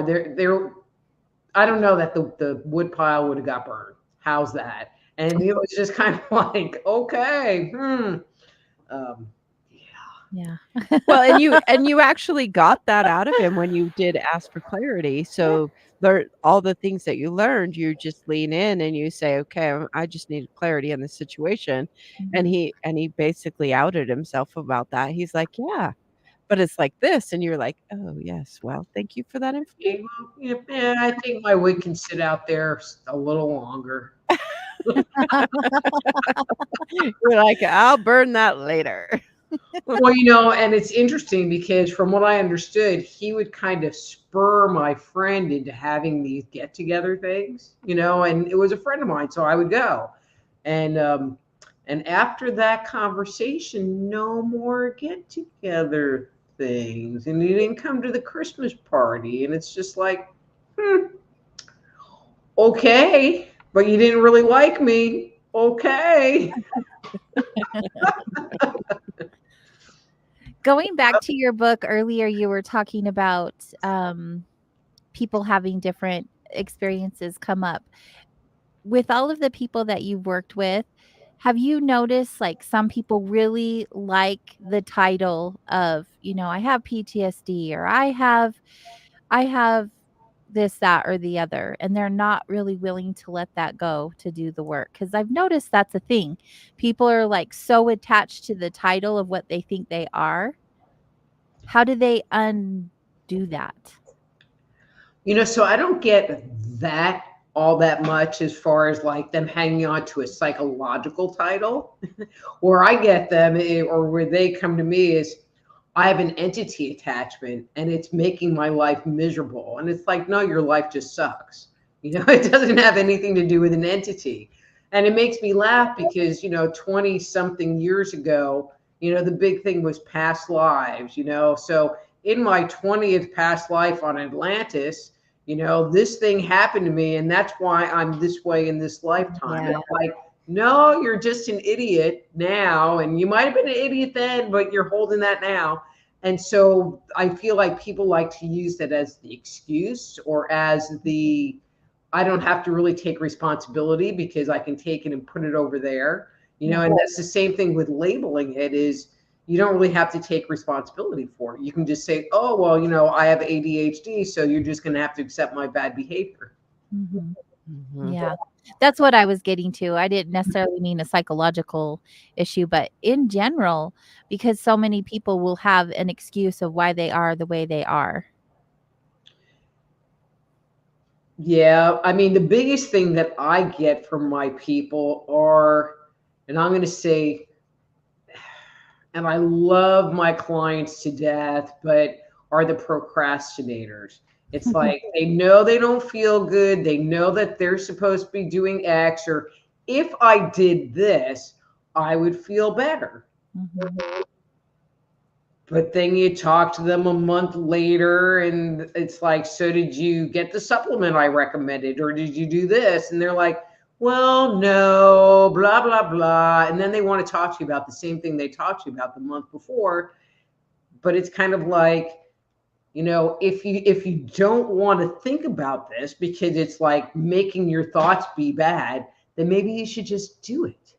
I don't know that the wood pile would have got burned. How's that? And it was just kind of like, okay, um, yeah. Yeah. Well, and you actually got that out of him when you did ask for clarity. So all the things that you learned, you just lean in and you say, "Okay, I just need clarity in this situation." And Mhm. he basically outed himself about that. He's like, "Yeah, but it's like this." And you're like, "Oh, yes. Well, thank you for that Okay, information." well, yeah, I think my wig can sit out there a little longer. You're like, "I'll burn that later." Well, and it's interesting because from what I understood, he would kind of spur my friend into having these get together things, and it was a friend of mine, so I would go. And after that conversation, no more get together things. And he didn't come to the Christmas party. And it's just like, okay, but you didn't really like me. Okay. Going back to your book earlier, you were talking about, people having different experiences come up. With all of the people that you've worked with, have you noticed, like, some people really like the title of, I have PTSD, or I have this, that, or the other, and they're not really willing to let that go to do the work? Because I've noticed that's a thing. People are, like, so attached to the title of what they think they are. How do they undo that? So I don't get that all that much as far as like them hanging on to a psychological title. Where I get them, or where they come to me, is I have an entity attachment and it's making my life miserable. And it's like, no, your life just sucks. It doesn't have anything to do with an entity. And it makes me laugh because, 20 something years ago, the big thing was past lives. So in my 20th past life on Atlantis, this thing happened to me and that's why I'm this way in this lifetime. Yeah. It's like, no, you're just an idiot now. And you might have been an idiot then, but you're holding that now. And so I feel like people like to use that as the excuse, or as I don't have to really take responsibility because I can take it and put it over there. Yeah. And that's the same thing with labeling it. Is you don't really have to take responsibility for it. You can just say, oh, well, I have ADHD, so you're just going to have to accept my bad behavior. Mhm. Mhm. Yeah. That's what I was getting to. I didn't necessarily mean a psychological issue, but in general, because so many people will have an excuse of why they are the way they are. Yeah, I mean, the biggest thing that I get from my people are, and I'm going to say, and I love my clients to death, but are the procrastinators. It's like they know they don't feel good. They know that they're supposed to be doing X, or if I did this, I would feel better. Mhm. But then you talk to them a month later and it's like, so did you get the supplement I recommended, or did you do this? And they're like, well, no, blah, blah, blah. And then they want to talk to you about the same thing they talked to you about the month before. But it's kind of like, if you don't want to think about this because it's like making your thoughts be bad, then maybe you should just do it.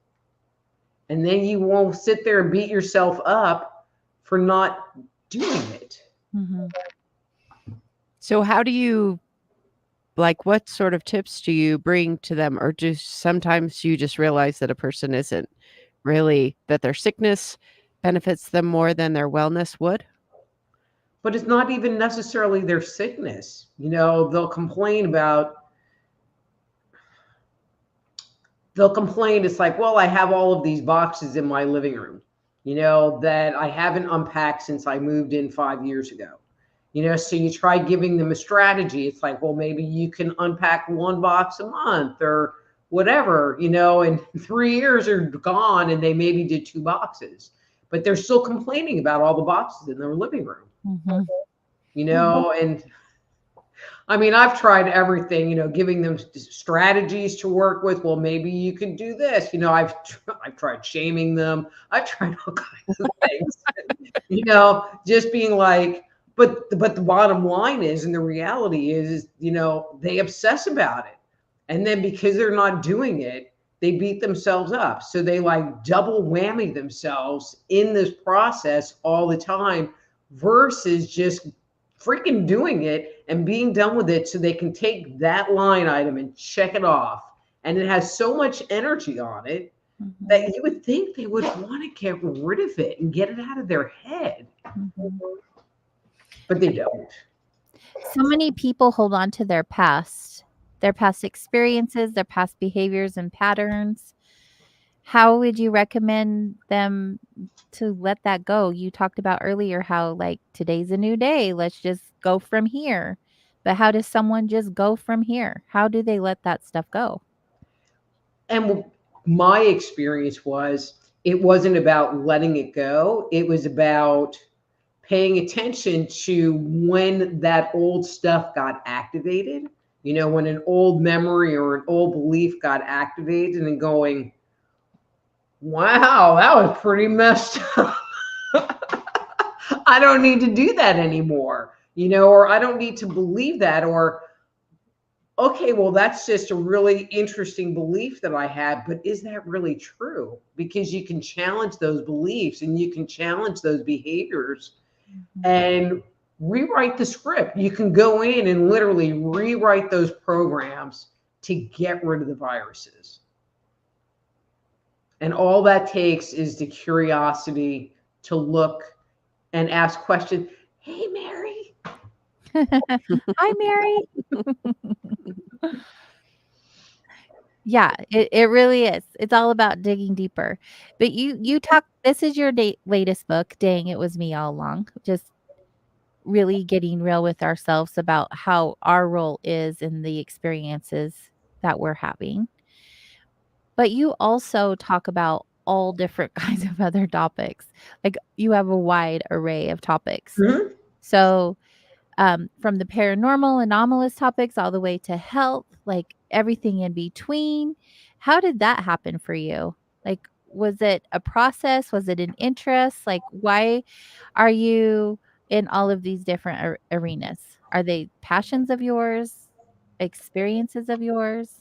And then you won't sit there and beat yourself up for not doing it. Mhm. So how do you like, what sort of tips do you bring to them? Or do sometimes you just realize that a person isn't really that their sickness benefits them more than their wellness would? But it's not even necessarily their sickness. They'll complain. It's like, well, I have all of these boxes in my living room, that I haven't unpacked since I moved in 5 years ago. So you try giving them a strategy. It's like, well, maybe you can unpack one box a month or whatever, and 3 years are gone and they maybe did two boxes, but they're still complaining about all the boxes in their living room, Mhm. and I mean, I've tried everything, giving them strategies to work with. Well, maybe you can do this. I've tried shaming them. I've tried all kinds of things. Just being like, but the bottom line is, and the reality is, they obsess about it, and then because they're not doing it, they beat themselves up. So they like double whammy themselves in this process all the time versus just freaking doing it and being done with it so they can take that line item and check it off. And it has so much energy on it that Mhm. you would think they would want to get rid of it and get it out of their head, Mhm. but they don't. So many people hold on to their past experiences, their past behaviors and patterns. How would you recommend them to let that go? You talked about earlier how, like, today's a new day. Let's just go from here. But how does someone just go from here? How do they let that stuff go? And my experience was it wasn't about letting it go, it was about paying attention to when that old stuff got activated. You know, when an old memory or an old belief got activated and going, wow, that was pretty messed up. I don't need to do that anymore, you know, or I don't need to believe that, or okay, well, that's just a really interesting belief that I had, but is that really true? Because you can challenge those beliefs and you can challenge those behaviors Mhm. and rewrite the script. You can go in and literally rewrite those programs to get rid of the viruses. And all that takes is the curiosity to look and ask questions. Hey, Mary. Hi, Mary. Yeah, it really is. It's all about digging deeper. But you talk this is your latest book. Dang, it was me all along. Just really getting real with ourselves about how our role is in the experiences that we're having. But you also talk about all different kinds of other topics. Like, you have a wide array of topics. Mhm. So, from the paranormal, anomalous topics all the way to health, like everything in between. How did that happen for you? Like, was it a process? Was it an interest? Like, why are you in all of these different arenas? Are they passions of yours, experiences of yours?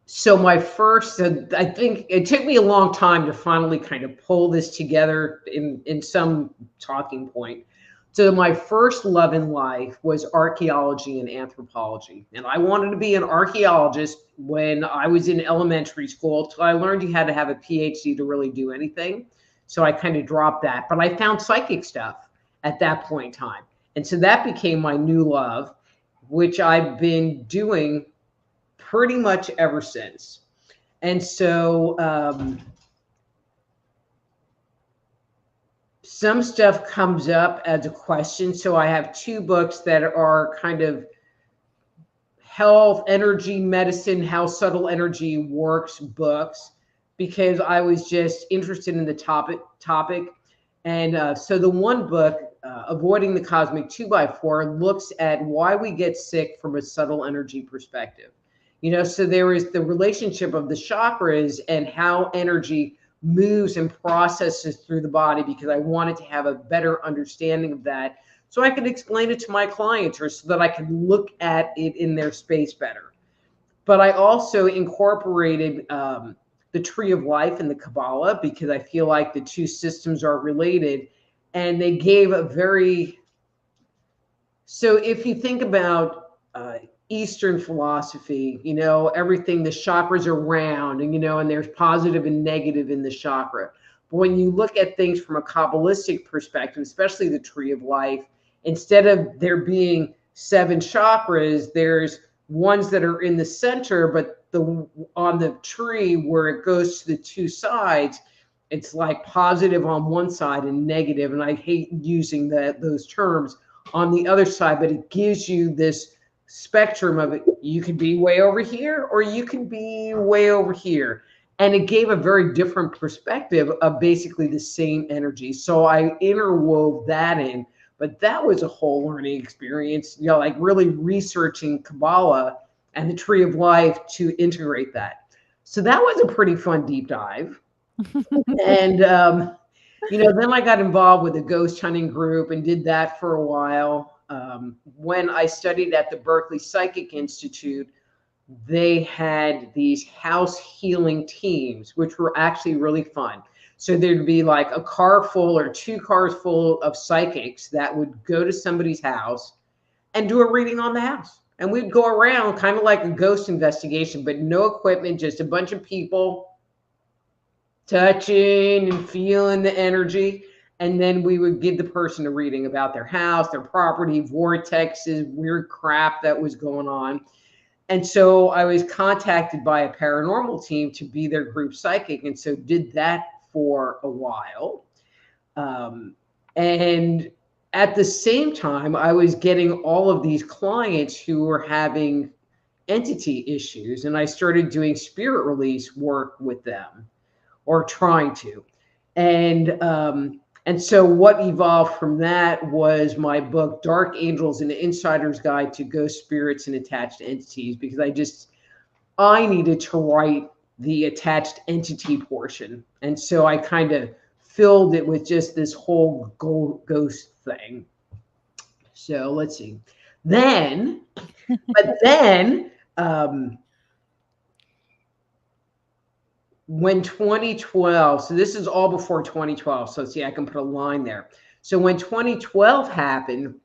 So my first, I think it took me a long time to finally kind of pull this together in some talking point. So my first love in life was archaeology and anthropology, and I wanted to be an archaeologist when I was in elementary school. So I learned you had to have a PhD to really do anything. So I kind of dropped that, but I found psychic stuff at that point in time, and so that became my new love, which I've been doing pretty much ever since. And so some stuff comes up as a question. So I have two books that are kind of health, energy, medicine, how subtle energy works books, because I was just interested in the topic. And so the one book, Avoiding the Cosmic 2x4, looks at why we get sick from a subtle energy perspective. You know, so there is the relationship of the chakras and how energy moves and processes through the body, because I wanted to have a better understanding of that so I could explain it to my clients, or so that I could look at it in their space better. But I also incorporated the tree of life in the Kabbalah, because I feel like the two systems are related. And they gave a very, so if you think about Eastern philosophy, you know, everything, the chakras are round, and, you know, and there's positive and negative in the chakra. But when you look at things from a Kabbalistic perspective, especially the tree of life, instead of there being seven chakras, there's ones that are in the center, but the on the tree where it goes to the two sides, it's like positive on one side and negative. And I hate using those terms on the other side, but it gives you this spectrum of it. You could be way over here or you could be way over here. And it gave a very different perspective of basically the same energy. So I interwove that in, but that was a whole learning experience, you know, like really researching Kabbalah and the tree of life to integrate that. So that was a pretty fun deep dive. And you know, then I got involved with a ghost hunting group and did that for a while. When I studied at the Berkeley Psychic Institute, they had these house healing teams, which were actually really fun. So there'd be like a car full or 2 cars full of psychics that would go to somebody's house and do a reading on the house. And we'd go around kind of like a ghost investigation, but no equipment, just a bunch of people touching and feeling the energy. And then we would give the person a reading about their house, their property, vortexes, weird crap that was going on. And so I was contacted by a paranormal team to be their group psychic. And so did that for a while. And at the same time, I was getting all of these clients who were having entity issues. And I started doing spirit release work with them, or trying to. And so what evolved from that was my book, Dark Angels: An Insider's Guide to Ghost Spirits and Attached Entities, because I needed to write the attached entity portion. And so I kind of filled it with just this whole ghost thing. So let's see. Then, when 2012, so this is all before 2012. So see, I can put a line there. So when 2012 happened,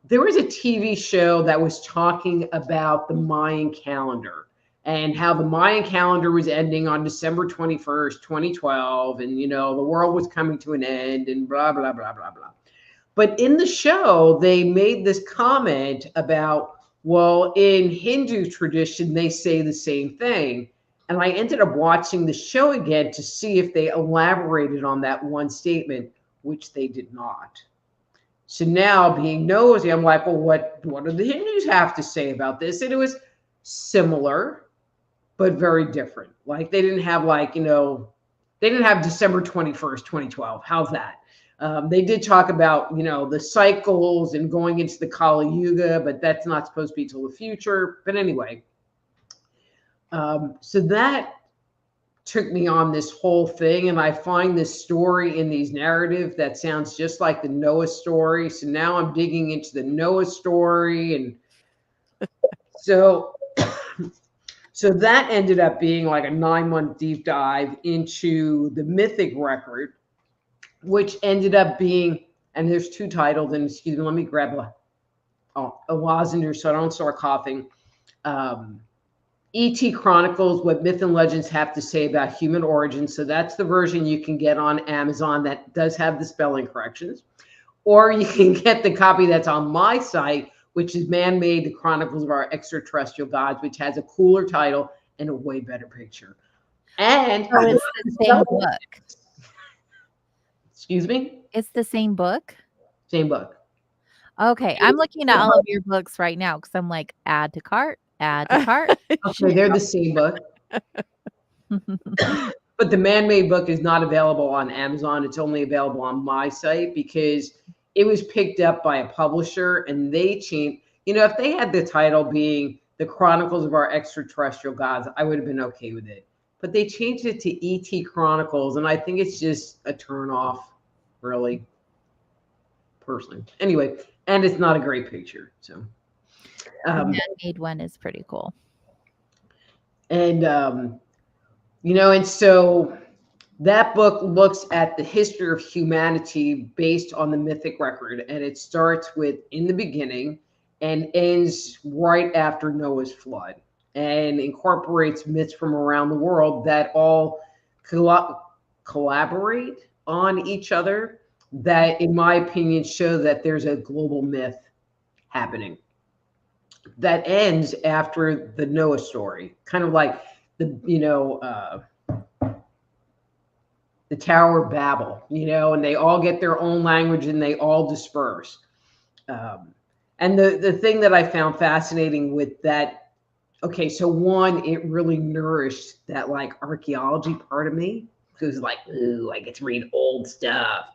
there was a TV show that was talking about the Mayan calendar and how the Mayan calendar was ending on December 21st, 2012. And, you know, the world was coming to an end and blah, blah, blah, blah, blah. But in the show, they made this comment about, well, in Hindu tradition, they say the same thing. And I ended up watching the show again to see if they elaborated on that one statement, which they did not. So now, being nosy, I'm like, well, what do the Hindus have to say about this? And it was similar, but very different. Like they didn't have they didn't have December 21st, 2012. How's that? They did talk about, the cycles and going into the Kali Yuga, but that's not supposed to be till the future. But anyway, so that took me on this whole thing. And I find this story in these narratives that sounds just like the Noah story. So now I'm digging into the Noah story. And so that ended up being like a 9-month deep dive into the mythic record, which ended up being, and there's 2 titles, and excuse me, let me grab a lozenge so I don't start coughing. E.T. Chronicles: What Myth and Legends Have to Say About Human Origins. So that's the version you can get on Amazon that does have the spelling corrections. Or you can get the copy that's on my site, which is Man-Made: The Chronicles of Our Extraterrestrial Gods, which has a cooler title and a way better picture. And So it's the same book. Excuse me? It's the same book? Same book. Okay, I'm looking at all of your books right now because I'm like, add to cart, add to cart. Okay, they're the same book. But the Man-Made book is not available on Amazon. It's only available on my site because it was picked up by a publisher and they changed. If they had the title being The Chronicles of Our Extraterrestrial Gods, I would have been okay with it. But they changed it to E.T. Chronicles, and I think it's just a turnoff, really, personally. Anyway, and it's not a great picture. So The Man-Made one is pretty cool. And, and so that book looks at the history of humanity based on the mythic record. And it starts with in the beginning and ends right after Noah's flood, and incorporates myths from around the world that all collaborate on each other, that, in my opinion, show that there's a global myth happening that ends after the Noah story, kind of like the Tower of Babel, and they all get their own language and they all disperse. And the thing that I found fascinating with that, okay, so one, it really nourished that like archaeology part of me, because like, ooh, I get to read old stuff.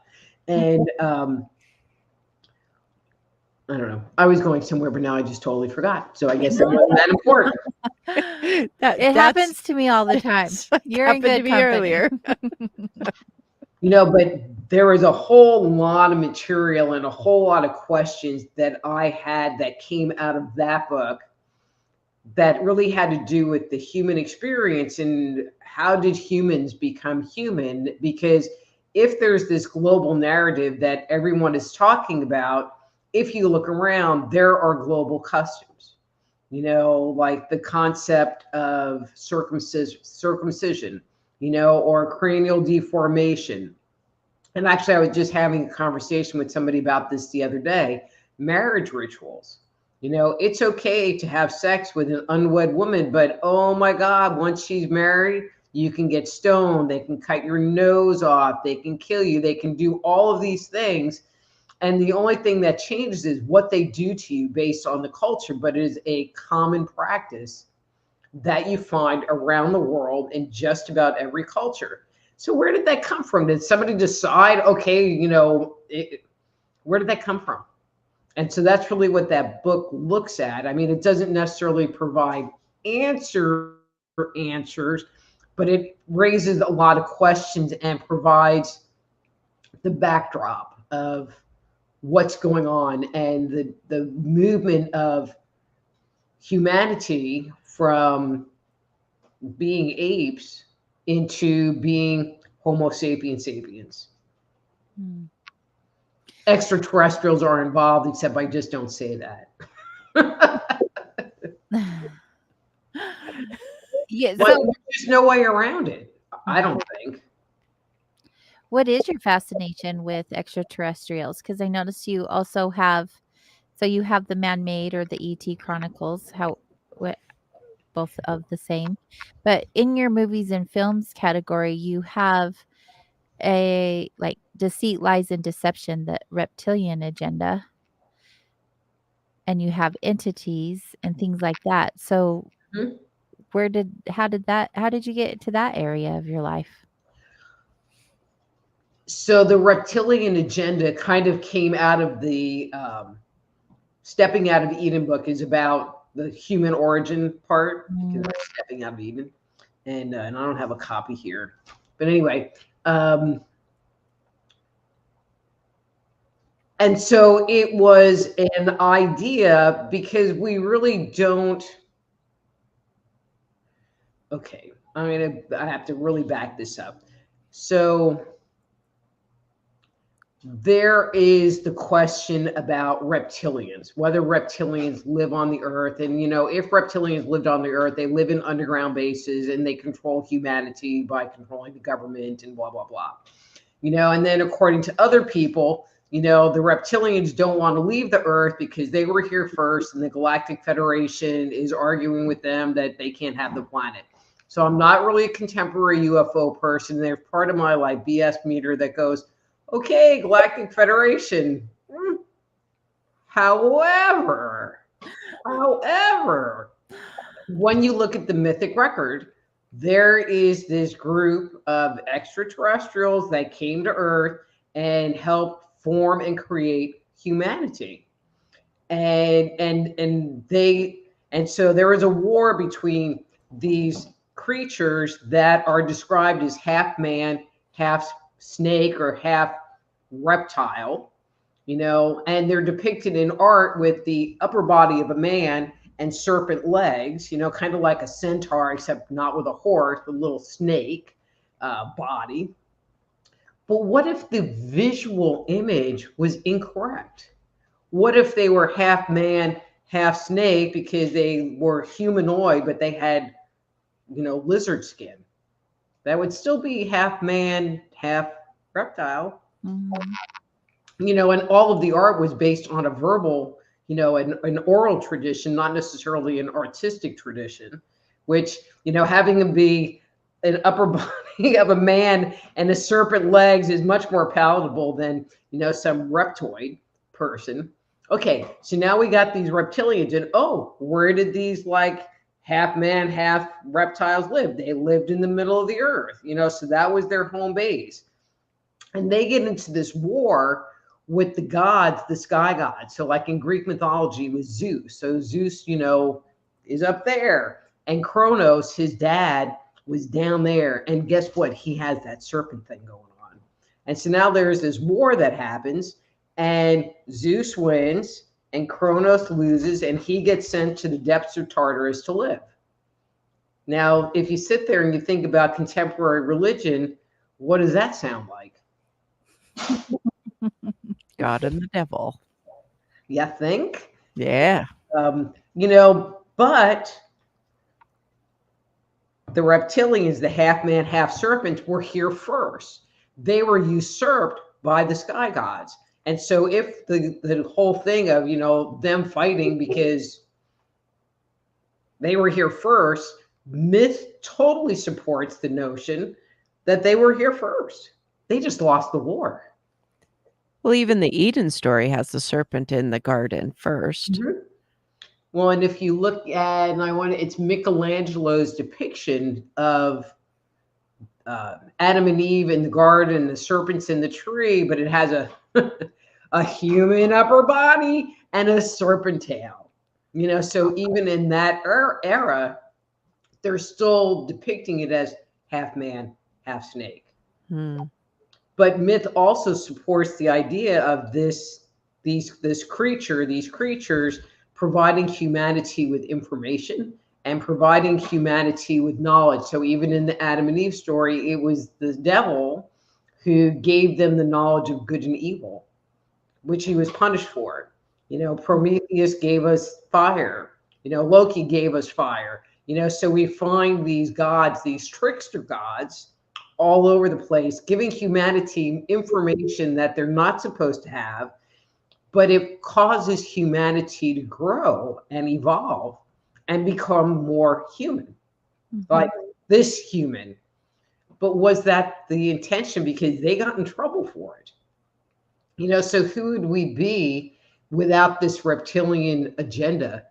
And I don't know. I was going somewhere, but now I just totally forgot. So I guess it wasn't that important. It happens to me all the time. You're in good company. Earlier. But there was a whole lot of material and a whole lot of questions that I had that came out of that book that really had to do with the human experience and how did humans become human? Because if there's this global narrative that everyone is talking about, if you look around, there are global customs, like the concept of circumcision, or cranial deformation. And actually, I was just having a conversation with somebody about this the other day. Marriage rituals. It's okay to have sex with an unwed woman, but oh my God, once she's married, you can get stoned. They can cut your nose off. They can kill you. They can do all of these things. And the only thing that changes is what they do to you based on the culture, but it is a common practice that you find around the world in just about every culture. So where did that come from? Did somebody decide, okay, where did that come from? And so that's really what that book looks at. I mean, it doesn't necessarily provide answers, but it raises a lot of questions and provides the backdrop of what's going on and the movement of humanity from being apes into being Homo sapiens sapiens. Hmm. Extraterrestrials are involved, except I just don't say that. Yeah. But So, there's no way around it, I don't think. what is your fascination with extraterrestrials? Because I notice you also have, so you have the man-made or the ET Chronicles, how what both of the same, but in your movies and films category, you have a like deceit, lies, and deception, the reptilian agenda, and you have entities and things like that. So Mhm. how did you get to that area of your life? So the reptilian agenda kind of came out of the stepping out of Eden book is about the human origin part because Mm, I'm stepping out of Eden, and I don't have a copy here, but anyway, um, and so it was an idea because we really don't. Okay, I have to really back this up. So there is the question about reptilians, whether reptilians live on the earth. And, if reptilians lived on the earth, they live in underground bases and they control humanity by controlling the government and blah, blah, blah. And then according to other people, the reptilians don't want to leave the earth because they were here first and the Galactic Federation is arguing with them that they can't have the planet. So I'm not really a contemporary UFO person. There's part of my like BS meter that goes, okay, Galactic Federation. However, when you look at the mythic record, there is this group of extraterrestrials that came to Earth and helped form and create humanity. And so there was a war between these creatures that are described as half man, half snake, or half reptile, and they're depicted in art with the upper body of a man and serpent legs, kind of like a centaur, except not with a horse, but a little snake body. But what if the visual image was incorrect? What if they were half man, half snake because they were humanoid, but they had, lizard skin? That would still be half man, half reptile. mhm. And all of the art was based on a verbal, an oral tradition, not necessarily an artistic tradition, which, having them be an upper body of a man and a serpent legs is much more palatable than, some reptoid person. Okay, so now we got these reptilians, and where did these like half man, half reptiles live? They lived in the middle of the earth, so that was their home base. And they get into this war with the gods, the sky gods. So like in Greek mythology it was Zeus. So Zeus, is up there. And Kronos, his dad, was down there. And guess what? He has that serpent thing going on. And so now there's this war that happens and Zeus wins and Kronos loses, and he gets sent to the depths of Tartarus to live. Now, if you sit there and you think about contemporary religion, what does that sound like? God and the devil. You think? Yeah. But the reptilians, the half man, half serpent, were here first. They were usurped by the sky gods. And so if the whole thing of, them fighting because they were here first, myth totally supports the notion that they were here first. They just lost the war. Well, even the Eden story has the serpent in the garden first. Mm-hmm. Well, and if you look at, it's Michelangelo's depiction of Adam and Eve in the garden, the serpent's in the tree, but it has a human upper body and a serpent tail. So even in that era, they're still depicting it as half man, half snake. But myth also supports the idea of these creatures providing humanity with information and providing humanity with knowledge. So even in the Adam and Eve story, it was the devil who gave them the knowledge of good and evil, which he was punished for. Prometheus gave us fire. Loki gave us fire. So we find these gods, these trickster gods, all over the place, giving humanity information that they're not supposed to have, but it causes humanity to grow and evolve and become more human, like this human. But was that the intention? Because they got in trouble for it. So who would we be without this reptilian agenda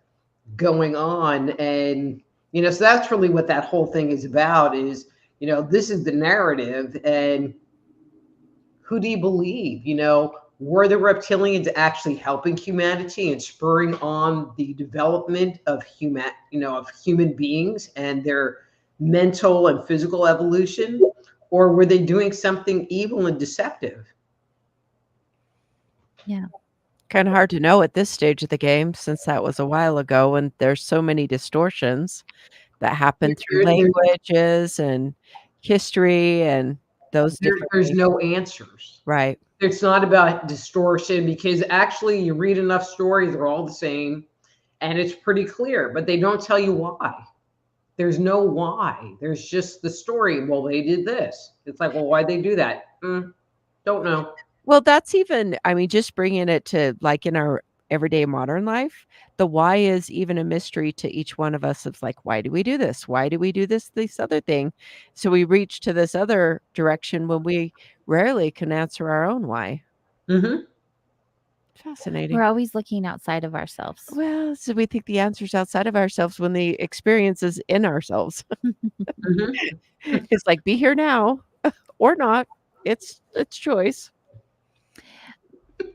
going on? And, so that's really what that whole thing is about is, this is the narrative. And who do you believe? Were the reptilians actually helping humanity and spurring on the development of human beings and their mental and physical evolution? Or were they doing something evil and deceptive? Yeah. Kind of hard to know at this stage of the game since that was a while ago and there's so many distortions that happen through languages and history and those different There's things. no answers. Right. It's not about distortion because actually you read enough stories, they're all the same and it's pretty clear, but they don't tell you why. There's no why. There's just the story. Well, they did this. It's like, well, why'd they do that? Don't know. Well, that's even, just bringing it to like in our everyday modern life, the why is even a mystery to each one of us. It's like, why do we do this? Why do we do this other thing? So we reach to this other direction when we rarely can answer our own why. Mm-hmm. Fascinating. We're always looking outside of ourselves. Well, so we think the answer's outside of ourselves when the experience is in ourselves. It's like, be here now or not. It's choice.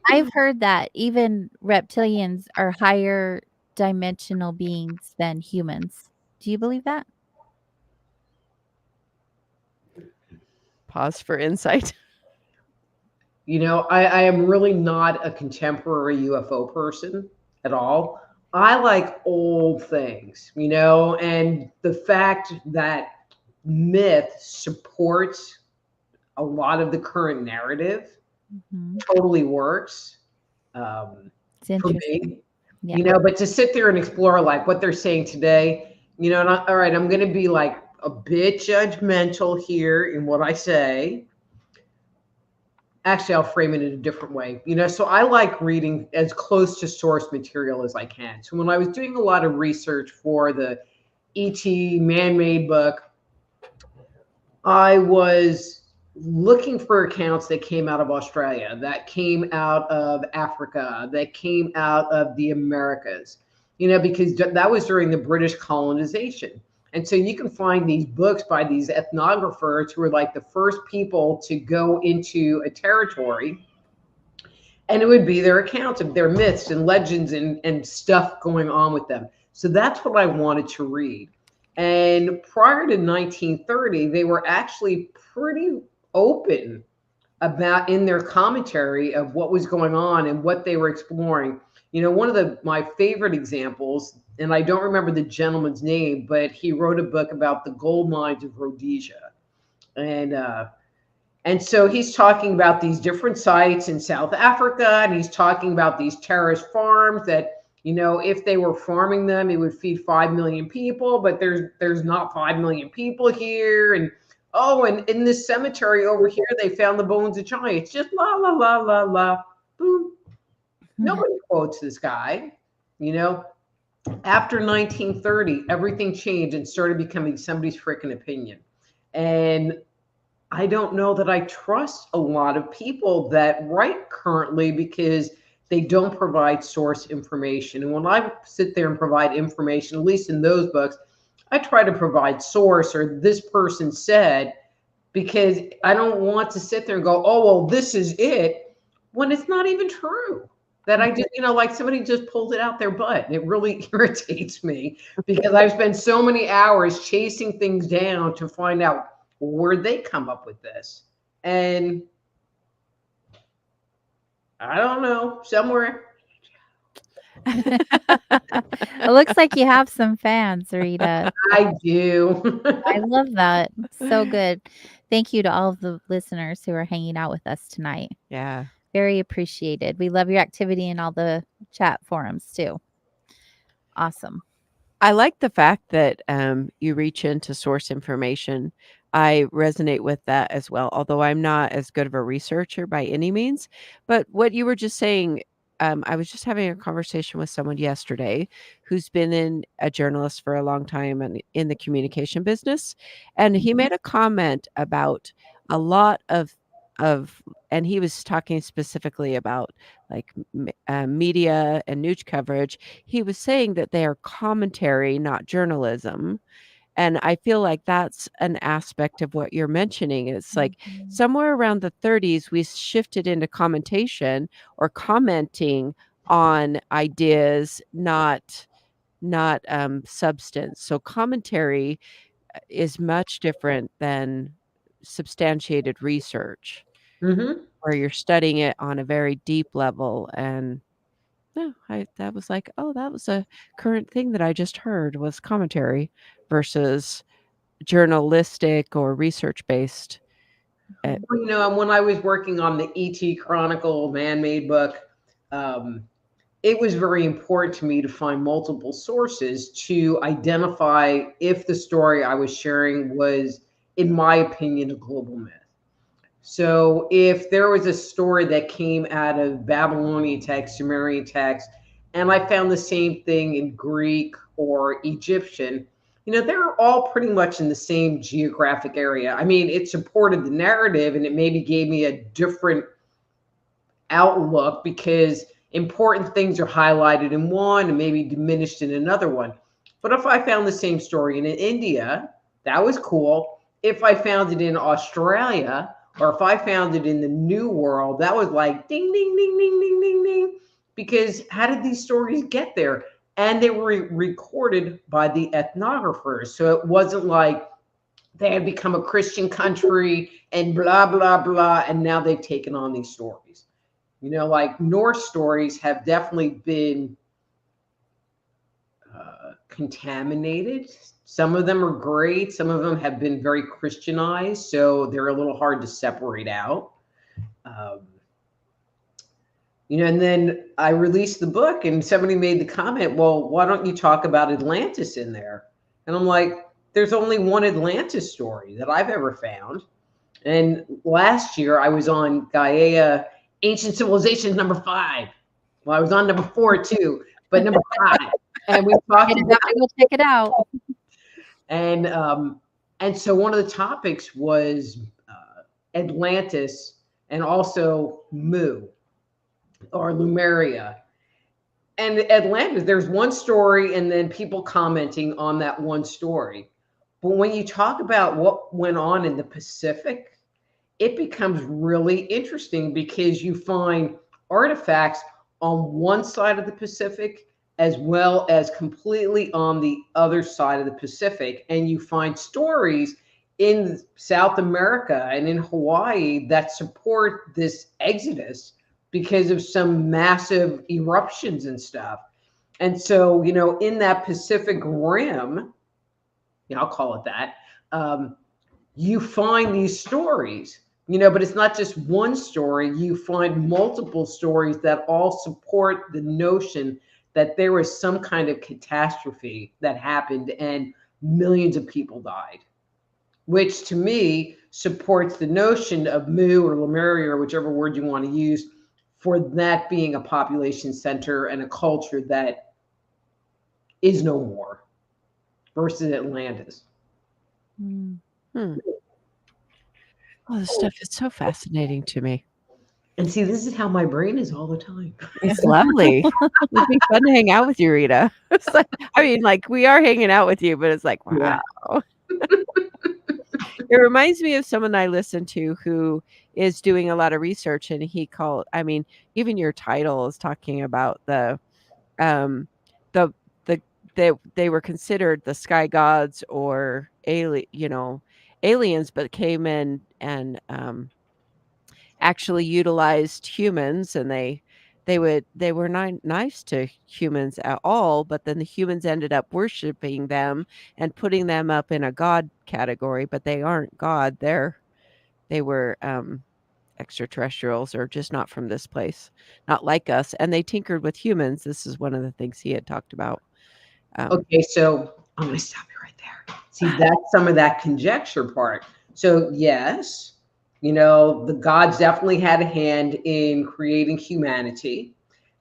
I've heard that even reptilians are higher dimensional beings than humans. Do you believe that? Pause for insight. I am really not a contemporary UFO person at all. I like old things, and the fact that myth supports a lot of the current narrative totally works It's interesting. me. But to sit there and explore like what they're saying today, all right, I'm going to be like a bit judgmental here in what I say. Actually, I'll frame it in a different way. So I like reading as close to source material as I can. So when I was doing a lot of research for the ET man-made book, I was looking for accounts that came out of Australia, that came out of Africa, that came out of the Americas, because that was during the British colonization. And so you can find these books by these ethnographers who were like the first people to go into a territory. And it would be their accounts of their myths and legends and stuff going on with them. So that's what I wanted to read. And prior to 1930, they were actually pretty open about in their commentary of what was going on and what they were exploring. One of my favorite examples, and I don't remember the gentleman's name, but he wrote a book about the gold mines of Rhodesia. And so he's talking about these different sites in South Africa, and he's talking about these terraced farms that, if they were farming them, it would feed 5 million people, but there's not 5 million people here. And oh, and in this cemetery over here, they found the bones of giants. Just la la la la la, boom. Nobody quotes this guy. After 1930, everything changed and started becoming somebody's freaking opinion. And I don't know that I trust a lot of people that write currently because they don't provide source information. And when I sit there and provide information, at least in those books, I try to provide source or this person said, because I don't want to sit there and go, oh, well, this is it, when it's not even true. That I just, like somebody just pulled it out their butt. And it really irritates me because I've spent so many hours chasing things down to find out where'd they come up with this. And I don't know, somewhere. It looks like you have some fans, Rita. I do. I love that. So good. Thank you to all of the listeners who are hanging out with us tonight. Yeah. Very appreciated. We love your activity in all the chat forums too. Awesome. I like the fact that you reach into source information. I resonate with that as well, although I'm not as good of a researcher by any means. But what you were just saying, I was just having a conversation with someone yesterday who's been a journalist for a long time and in the communication business. And he made a comment about a lot of, and he was talking specifically about like media and news coverage. He was saying that they are commentary, not journalism. And I feel like that's an aspect of what you're mentioning. It's like somewhere around the 30s, we shifted into commentation or commenting on ideas, not substance. So commentary is much different than substantiated research, where you're studying it on a very deep level. And no, that was like, oh, that was a current thing that I just heard was commentary versus journalistic or research-based. Well, when I was working on the E.T. Chronicle man-made book, it was very important to me to find multiple sources to identify if the story I was sharing was, in my opinion, a global myth. So if there was a story that came out of Babylonian text, Sumerian text, and I found the same thing in Greek or Egyptian, they're all pretty much in the same geographic area. I mean, it supported the narrative and it maybe gave me a different outlook because important things are highlighted in one and maybe diminished in another one. But if I found the same story in India, that was cool. If I found it in Australia, or if I found it in the New World, that was like ding, ding, ding, ding, ding, ding, ding. Because how did these stories get there? And they were recorded by the ethnographers. So it wasn't like they had become a Christian country and blah, blah, blah. And now they've taken on these stories. Like Norse stories have definitely been contaminated. Some of them are great. Some of them have been very Christianized, so they're a little hard to separate out. And then I released the book and somebody made the comment, well, why don't you talk about Atlantis in there? And I'm like, there's only one Atlantis story that I've ever found. And last year I was on Gaia Ancient Civilizations #5. Well, I was on #4 too, but #5. And we talked about We'll check it out. And so one of the topics was Atlantis and also Mu or Lumeria. And Atlantis, there's one story and then people commenting on that one story. But when you talk about what went on in the Pacific, it becomes really interesting because you find artifacts on one side of the Pacific as well as completely on the other side of the Pacific. And you find stories in South America and in Hawaii that support this exodus because of some massive eruptions and stuff. And so, in that Pacific Rim, I'll call it that, you find these stories, but it's not just one story. You find multiple stories that all support the notion that there was some kind of catastrophe that happened and millions of people died, which to me supports the notion of Mu or Lemuria, or whichever word you want to use, for that being a population center and a culture that is no more versus Atlantis. Mm. Oh, this stuff is so fascinating to me. And see, this is how my brain is all the time. It's lovely. It'd be fun to hang out with you, Rita. It's like, we are hanging out with you, but it's like, wow. Yeah. It reminds me of someone I listen to who is doing a lot of research, and even your title is talking about the they were considered the sky gods or aliens, but came in and actually utilized humans, and they were not nice to humans at all, but then the humans ended up worshiping them and putting them up in a god category, but they aren't God. They were extraterrestrials, or just not from this place, not like us, and they tinkered with humans. This is one of the things he had talked about. Okay, so I'm going to stop you right there. See, that's some of that conjecture part. So yes, the gods definitely had a hand in creating humanity.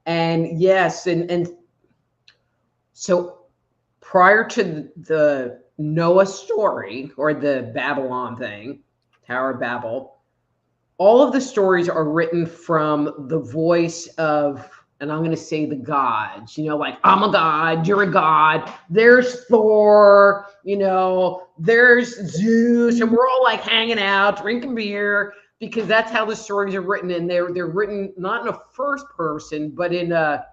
And yes, and so prior to the Noah story or the Babylon thing, Tower of Babel, all of the stories are written from the voice of, and I'm going to say the gods, like I'm a god, you're a god, there's Thor, there's Zeus, and we're all like hanging out, drinking beer, because that's how the stories are written. And they're written not in a first person, but in a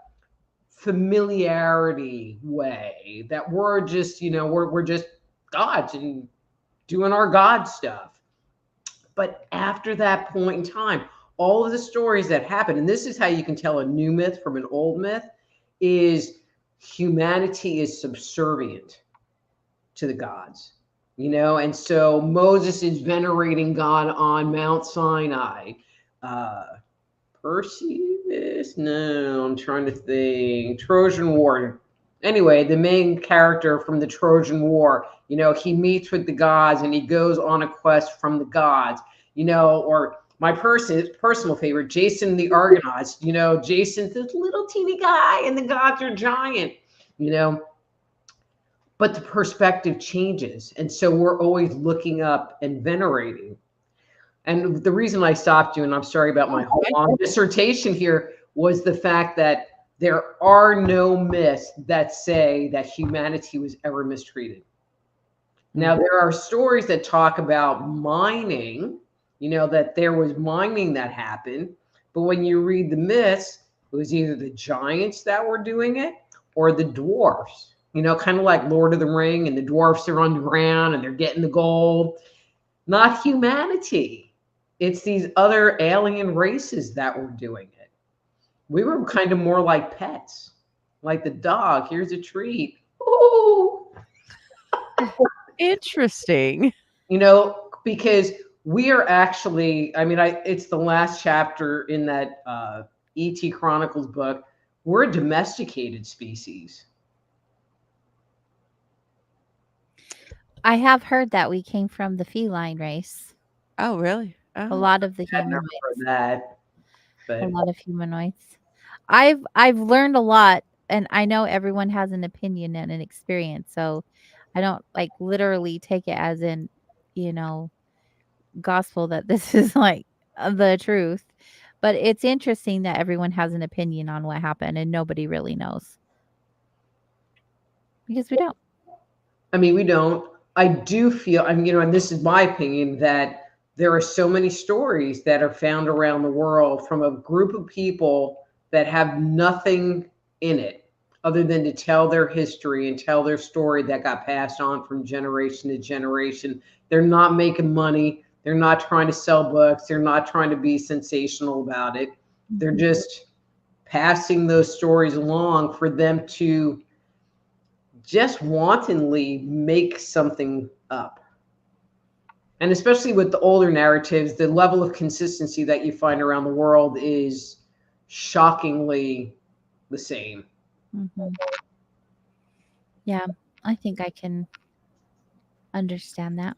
familiarity way, that we're just, we're just gods and doing our god stuff. But after that point in time, all of the stories that happen, and this is how you can tell a new myth from an old myth, is humanity is subservient to the gods, and so Moses is venerating God on Mount Sinai. Perseus? No, I'm trying to think. Trojan War. Anyway, the main character from the Trojan War, he meets with the gods and he goes on a quest from the gods, or my personal favorite, Jason the Argonauts. Jason's this little teeny guy and the gods are giant, but the perspective changes. And so we're always looking up and venerating. And the reason I stopped you, and I'm sorry about my whole long dissertation here, was the fact that there are no myths that say that humanity was ever mistreated. Now, there are stories that talk about mining, that there was mining that happened. But when you read the myths, it was either the giants that were doing it or the dwarfs, kind of like Lord of the Ring, and the dwarfs are underground and they're getting the gold. Not humanity. It's these other alien races that were doing it. We were kind of more like pets, like the dog. Here's a treat. Ooh. Interesting. Because we are actually, it's the last chapter in that E.T. Chronicles book. We're a domesticated species. I have heard that we came from the feline race. Oh, really? A lot of the I've never humanoids. heard that. But A lot of humanoids. I've learned a lot, and I know everyone has an opinion and an experience, so I don't like literally take it as in, gospel that this is like the truth. But it's interesting that everyone has an opinion on what happened and nobody really knows. Because we don't. we don't. I do feel, and this is my opinion, that there are so many stories that are found around the world from a group of people that have nothing in it other than to tell their history and tell their story that got passed on from generation to generation. They're not making money. They're not trying to sell books. They're not trying to be sensational about it. They're just passing those stories along for them to just wantonly make something up. And especially with the older narratives, the level of consistency that you find around the world is shockingly the same. Mhm. Yeah, I think I can understand that.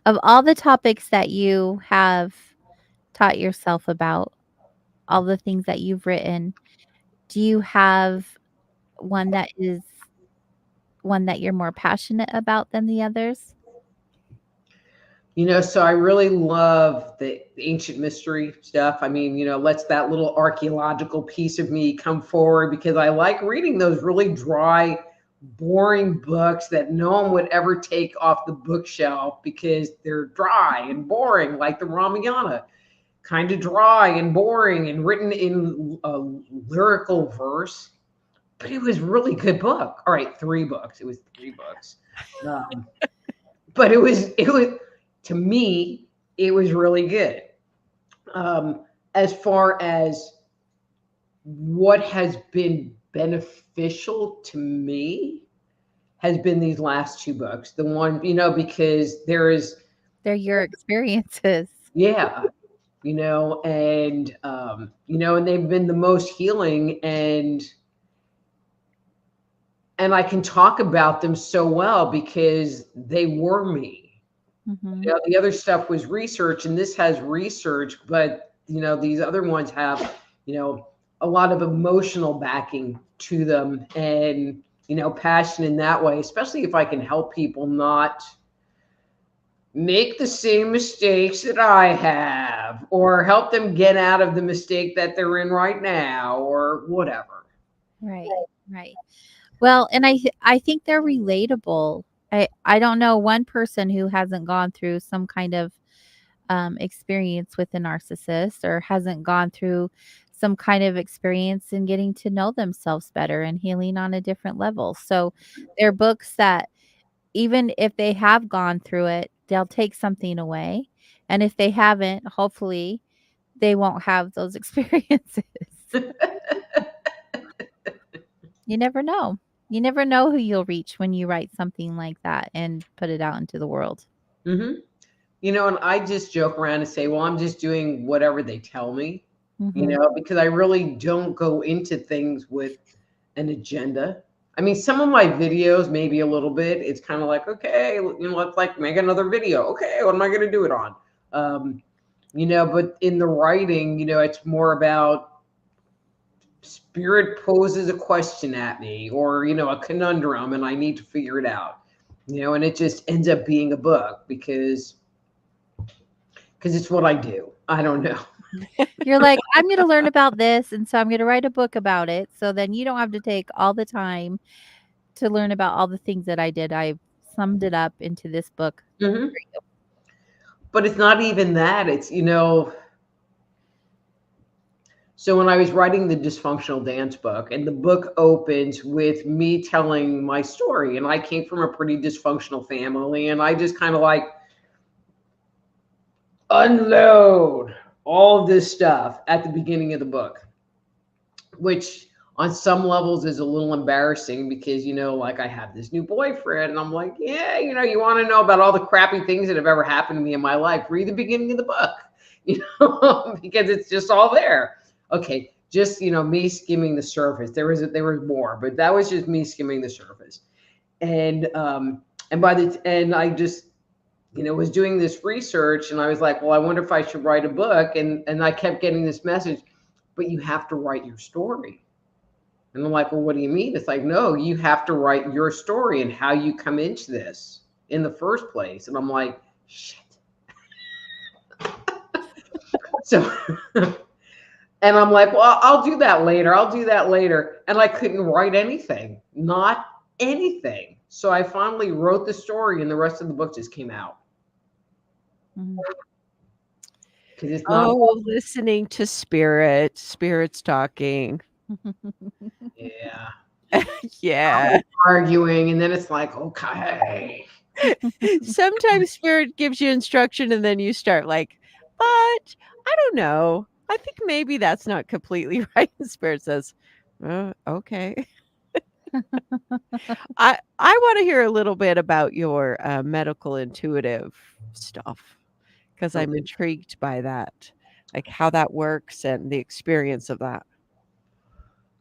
Of all the topics that you have taught yourself about, all the things that you've written, do you have one that is one that you're more passionate about than the others? So I really love the ancient mystery stuff. I mean, lets that little archaeological piece of me come forward because I like reading those really dry, boring books that no one would ever take off the bookshelf because they're dry and boring, like the Ramayana, kind of dry and boring and written in lyrical verse. But it was really good book. All right, 3 books. It was 3 books. Um, but it was to me, it was really good. As far as what has been beneficial to me has been these last 2 books. The one, because there is, They're your experiences. yeah, and they've been the most healing, and I can talk about them so well because they were me. Mhm. The other stuff was research, and this has research, but these other ones have, a lot of emotional backing to them, and passion in that way. Especially if I can help people not make the same mistakes that I have, or help them get out of the mistake that they're in right now, or whatever. Right, right. Well, and I think they're relatable. I don't know one person who hasn't gone through some kind of experience with a narcissist or hasn't gone through some kind of experience in getting to know themselves better and healing on a different level. So they're books that even if they have gone through it, they'll take something away. And if they haven't, hopefully they won't have those experiences. You never know. You never know who you'll reach when you write something like that and put it out into the world. hmm and I just joke around and say, well, I'm just doing whatever they tell me, Mhm. because I really don't go into things with an agenda. I mean, some of my videos, maybe a little bit, it's kind of like, okay, let's like make another video. Okay, what am I going to do it on? But in the writing, it's more about spirit poses a question at me, or, a conundrum, and I need to figure it out, and it just ends up being a book because it's what I do. I don't know. You're like, "I'm gonna learn about this, and so I'm gonna write a book about it, so then you don't have to take all the time to learn about all the things that I did. I've summed it up into this book hmm for you." But it's not even that. It's, so when I was writing the dysfunctional dance book, and the book opens with me telling my story, and I came from a pretty dysfunctional family, and I just kind of like unload all of this stuff at the beginning of the book, which on some levels is a little embarrassing because, like I have this new boyfriend, and I'm like, yeah, you want to know about all the crappy things that have ever happened to me in my life, read the beginning of the book, because it's just all there. Okay, just, me skimming the surface. There was more, but that was just me skimming the surface. And I just, was doing this research, and I was like, well, I wonder if I should write a book. And I kept getting this message, but you have to write your story. And I'm like, well, what do you mean? It's like, no, you have to write your story and how you come into this in the first place. And I'm like, shit. So, and I'm like, well, I'll do that later. I'll do that later. And I couldn't write anything, not anything. So I finally wrote the story, and the rest of the book just came out. Mhm. Because it's not, Oh, listening to spirits talking. yeah, Yeah. arguing. And then it's like, okay. Sometimes spirit gives you instruction and then you start like, but I don't know. I think maybe that's not completely right. And Spirit says, okay. I want to hear a little bit about your medical intuitive stuff because I'm Okay. intrigued by that, like how that works and the experience of that.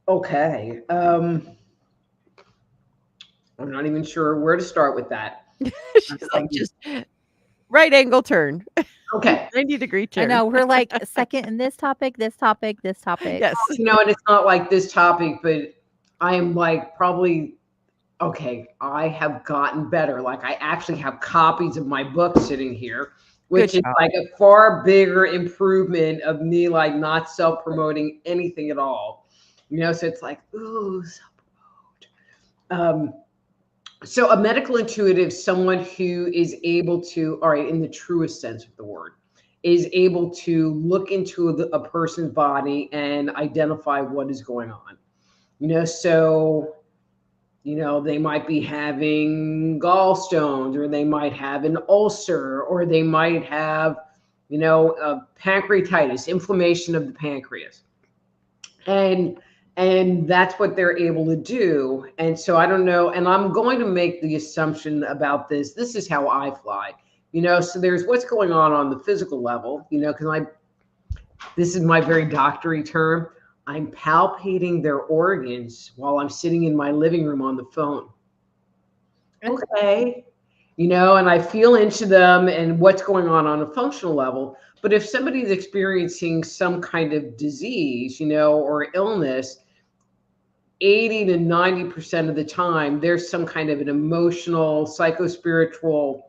Okay. I'm not even sure where to start with that. She's like, Um, just right angle turn, okay. 90-degree I turn. know, we're like second in this topic, this topic, this topic. Yes. And it's not like this topic, but I am like probably okay. I have gotten better. Like I actually have copies of my book sitting here, Good which is job. like a far bigger improvement of me like not self-promoting anything at all. So it's like, ooh, self-promote. So a medical intuitive, someone who is able to, all right, in the truest sense of the word, is able to look into a person's body and identify what is going on. So they might be having gallstones, or they might have an ulcer, or they might have, pancreatitis, inflammation of the pancreas. And that's what they're able to do. And so I don't know, and I'm going to make the assumption about this is how I fly. So there's what's going on the physical level, because this is my very doctory term. I'm palpating their organs while I'm sitting in my living room on the phone. Okay. And I feel into them and what's going on a functional level. But if somebody's experiencing some kind of disease, or illness, 80 to 90% of the time, there's some kind of an emotional, psychospiritual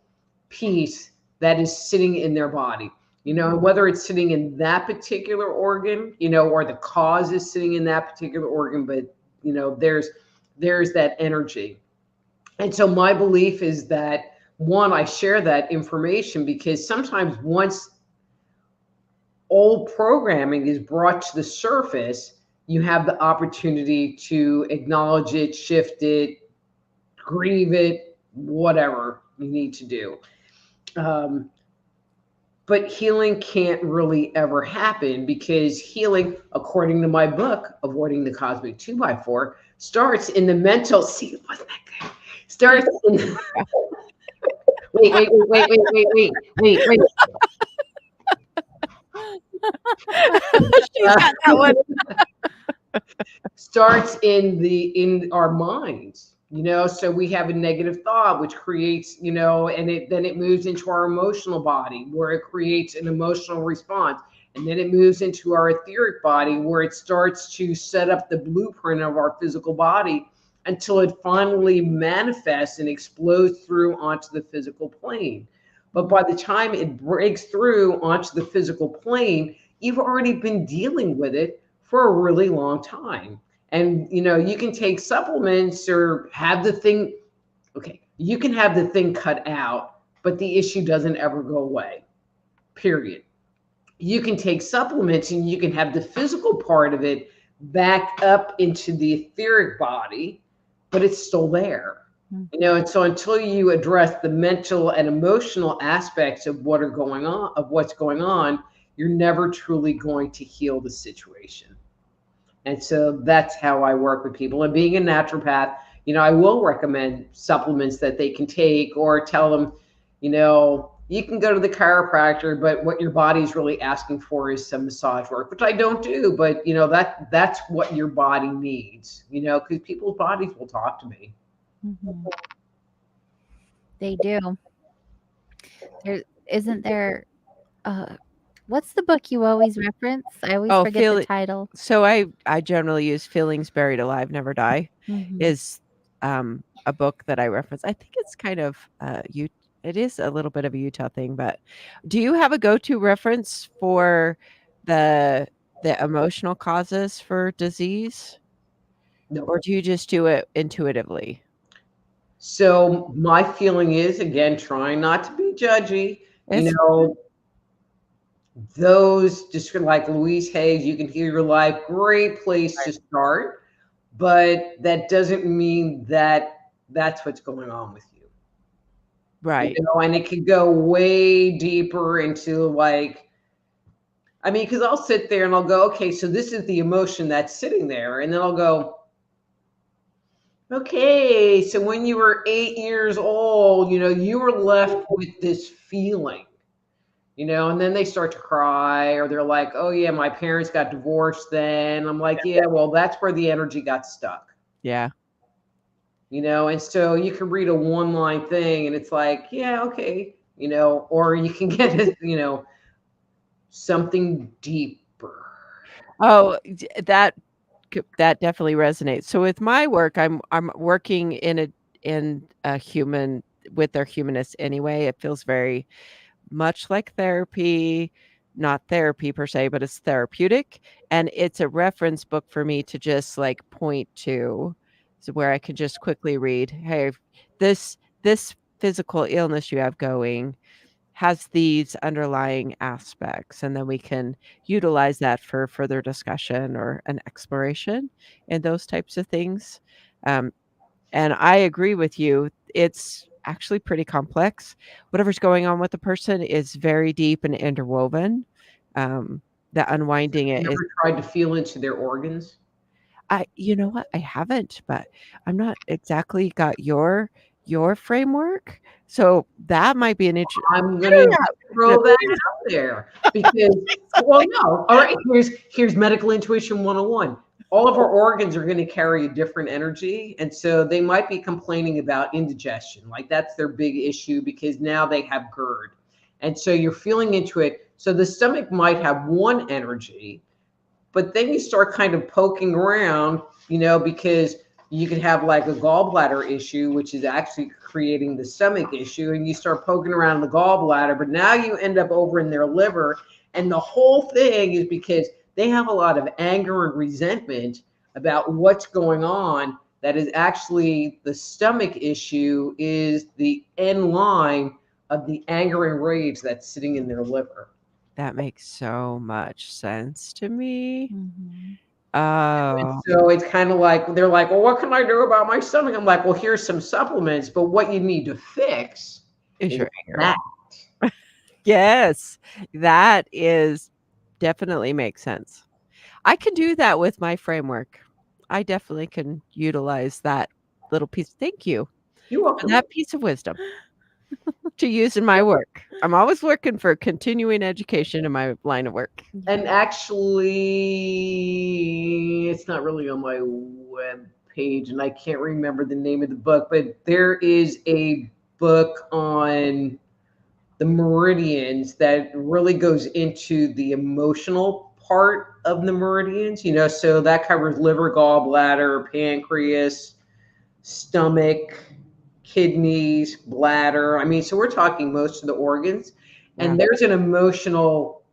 piece that is sitting in their body. And whether it's sitting in that particular organ, or the cause is sitting in that particular organ, but there's that energy. And so my belief is that one, I share that information because sometimes once old programming is brought to the surface, you have the opportunity to acknowledge it, shift it, grieve it, whatever you need to do. But healing can't really ever happen because healing, according to my book, Avoiding the Cosmic 2x4, starts in the mental. See, wasn't that good? Starts in. Wait. She's got that one. Starts in our minds. So we have a negative thought which creates, and then it moves into our emotional body where it creates an emotional response, and then it moves into our etheric body where it starts to set up the blueprint of our physical body until it finally manifests and explodes through onto the physical plane. But by the time it breaks through onto the physical plane, you've already been dealing with it for a really long time. And you can take supplements or have the thing, okay, you can have the thing cut out, but the issue doesn't ever go away, period. You can take supplements and you can have the physical part of it back up into the etheric body, but it's still there. And so until you address the mental and emotional aspects of what's going on, you're never truly going to heal the situation. And so that's how I work with people. And being a naturopath, I will recommend supplements that they can take, or tell them, you can go to the chiropractor, but what your body's really asking for is some massage work, which I don't do. But that's what your body needs, because people's bodies will talk to me. Mhm. They do. Isn't there what's the book you always reference? I always Oh, forget the title. so I generally use Feelings Buried Alive Never Die Mhm. is a book that I reference. I think it's kind of it is a little bit of a Utah thing, but do you have a go-to reference for the emotional causes for disease, No. or do you just do it intuitively? So my feeling is, again, trying not to be judgy, It's those just like Louise Hayes, You Can Heal Your Life, great place to start, but that doesn't mean that that's what's going on with you. right. And it could go way deeper into like, I mean, because I'll sit there and I'll go, okay, so this is the emotion that's sitting there. And then I'll go, okay, so when you were 8 years old, you were left with this feeling, and then they start to cry or they're like, oh, yeah, my parents got divorced then. I'm like, yeah, well, that's where the energy got stuck, Yeah. and so you can read a one-line thing and it's like, yeah, okay, or you can get it, something deeper. Oh, that definitely resonates. So with my work, I'm working in a human with their humanists anyway. It feels very much like therapy, not therapy per se, but it's therapeutic, and it's a reference book for me to just, like, point to, so where I can just quickly read, "Hey, this physical illness you have going has these underlying aspects," and then we can utilize that for further discussion or an exploration and those types of things. Um, and I agree with you. It's actually pretty complex. Whatever's going on with the person is very deep and interwoven. Um, the unwinding it You is ever tried to feel into their organs? you know what? I haven't, but I'm not exactly got your framework. So that might be an I'm I don't gonna know. throw that out there because, well, no. All right, here's medical intuition 101. All of our organs are going to carry a different energy, and so they might be complaining about indigestion, like that's their big issue because now they have GERD, and so you're feeling into it. So the stomach might have one energy, but then you start kind of poking around, because you could have like a gallbladder issue, which is actually creating the stomach issue, and you start poking around the gallbladder, but now you end up over in their liver. And the whole thing is because they have a lot of anger and resentment about what's going on. That is actually the stomach issue, is the end line of the anger and rage that's sitting in their liver. That makes so much sense to me. Mhm. And Oh, so it's kind of like they're like, well, what can I do about my stomach? I'm like, well, here's some supplements, but what you need to fix is is your anger. that. Yes, that is definitely makes sense. I can do that with my framework. I definitely can utilize that little piece. Thank you You're for welcome. that piece of wisdom to use in my work. I'm always looking for continuing education in my line of work. And actually, it's not really on my web page, and I can't remember the name of the book, but there is a book on the meridians that really goes into the emotional part of the meridians, so that covers liver, gallbladder, pancreas, stomach, kidneys, bladder. I mean, so we're talking most of the organs, Yeah. and there's an emotional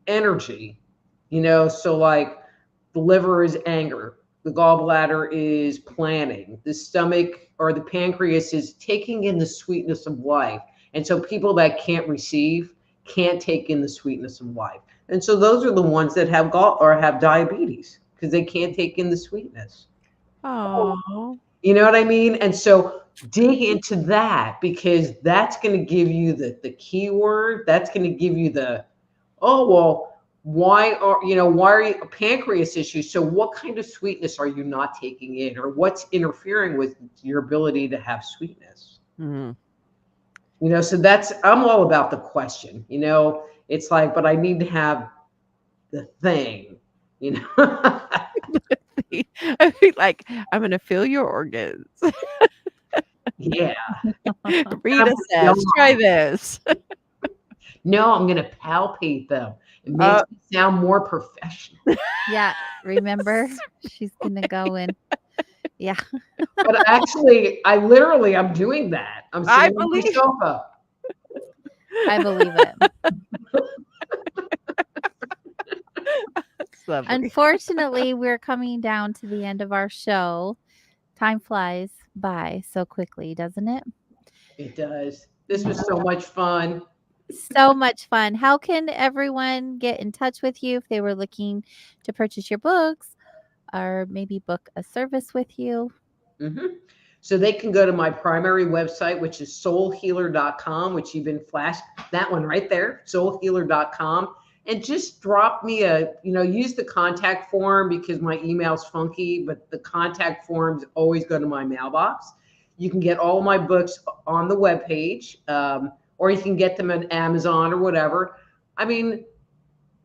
energy, so like the liver is anger, the gallbladder is planning, the stomach or the pancreas is taking in the sweetness of life. And so people that can't receive can't take in the sweetness of life. And so those are the ones that have have diabetes because they can't take in the sweetness. Oh, You know what I mean? And so dig into that because that's going to give you the keyword. That's going to give you the, oh, well, why are you pancreas issues? So what kind of sweetness are you not taking in, or what's interfering with your ability to have sweetness? mhm. So I'm all about the question, it's like, but I need to have the thing, you know. I feel like, "I'm gonna feel your organs." Yeah. Rita says, "Try this." No, I'm going to palpate them. It makes Uh, me sound more professional. Yeah, remember? She's gonna go and yeah, But actually, I'm doing that. I'm I sitting on my believe sofa. I believe it. it's lovely. Unfortunately, we're coming down to the end of our show. Time flies by so quickly, doesn't it? It does. This was Yeah. so much fun. So much fun. How can everyone get in touch with you if they were looking to purchase your books or maybe book a service with you? Mhm. So they can go to my primary website, which is soulhealer.com, which you've been flashed. That one right there, soulhealer.com. and just drop me use the contact form because my email's funky, but the contact forms always go to my mailbox. You can get all of my books on the webpage, or you can get them on Amazon or whatever. I mean,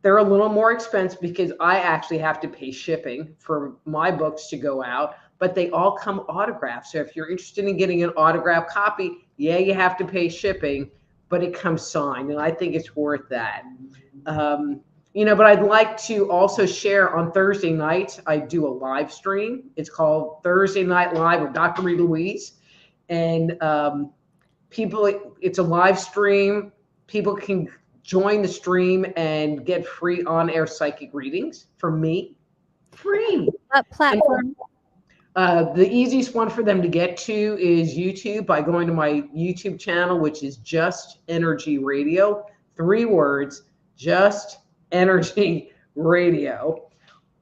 they're a little more expensive because I actually have to pay shipping for my books to go out, but they all come autographed. So if you're interested in getting an autographed copy, yeah, you have to pay shipping, but it comes signed, and I think it's worth that. But I'd like to also share on Thursday nights, I do a live stream. It's called Thursday Night Live with Dr. Rita Louise. And it's a live stream. People can join the stream and get free on-air psychic readings from me. Free. What platform? The easiest one for them to get to is YouTube by going to my YouTube channel, which is Just Energy Radio. 3 words, Just Energy Radio.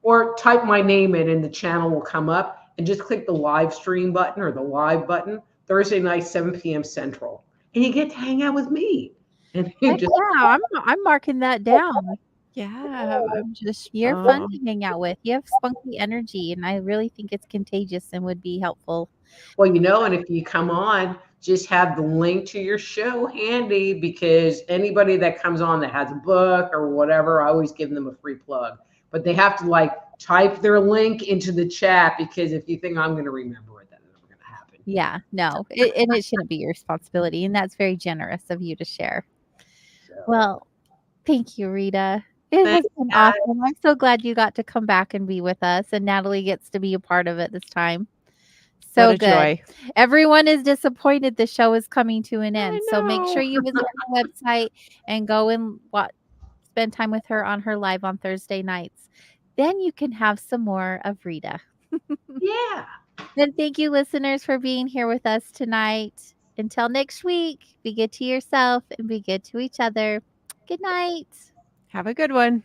Or type my name in and the channel will come up, and just click the live stream button or the live button, Thursday night, 7 p.m. Central. And you get to hang out with me. And you Heck just, yeah, I'm marking that down. Yeah, I'm just You're fun to hang out with. You have spunky energy, and I really think it's contagious and would be helpful. well, and if you come on, just have the link to your show handy, because anybody that comes on that has a book or whatever, I always give them a free plug. But they have to type their link into the chat, because if you think I'm going to remember it, that's never going to happen. Yeah, no, and it shouldn't be your responsibility, and that's very generous of you to share. So, Well, thank you, Rita. It has been awesome. I'm so glad you got to come back and be with us, and Natalie gets to be a part of it this time. So what a good. joy. Everyone is disappointed the show is coming to an end. So make know. sure you visit her website and go and spend time with her on her live on Thursday nights. Then you can have some more of Rita. yeah. And thank you, listeners, for being here with us tonight. Until next week, be good to yourself and be good to each other. Good night. Have a good one.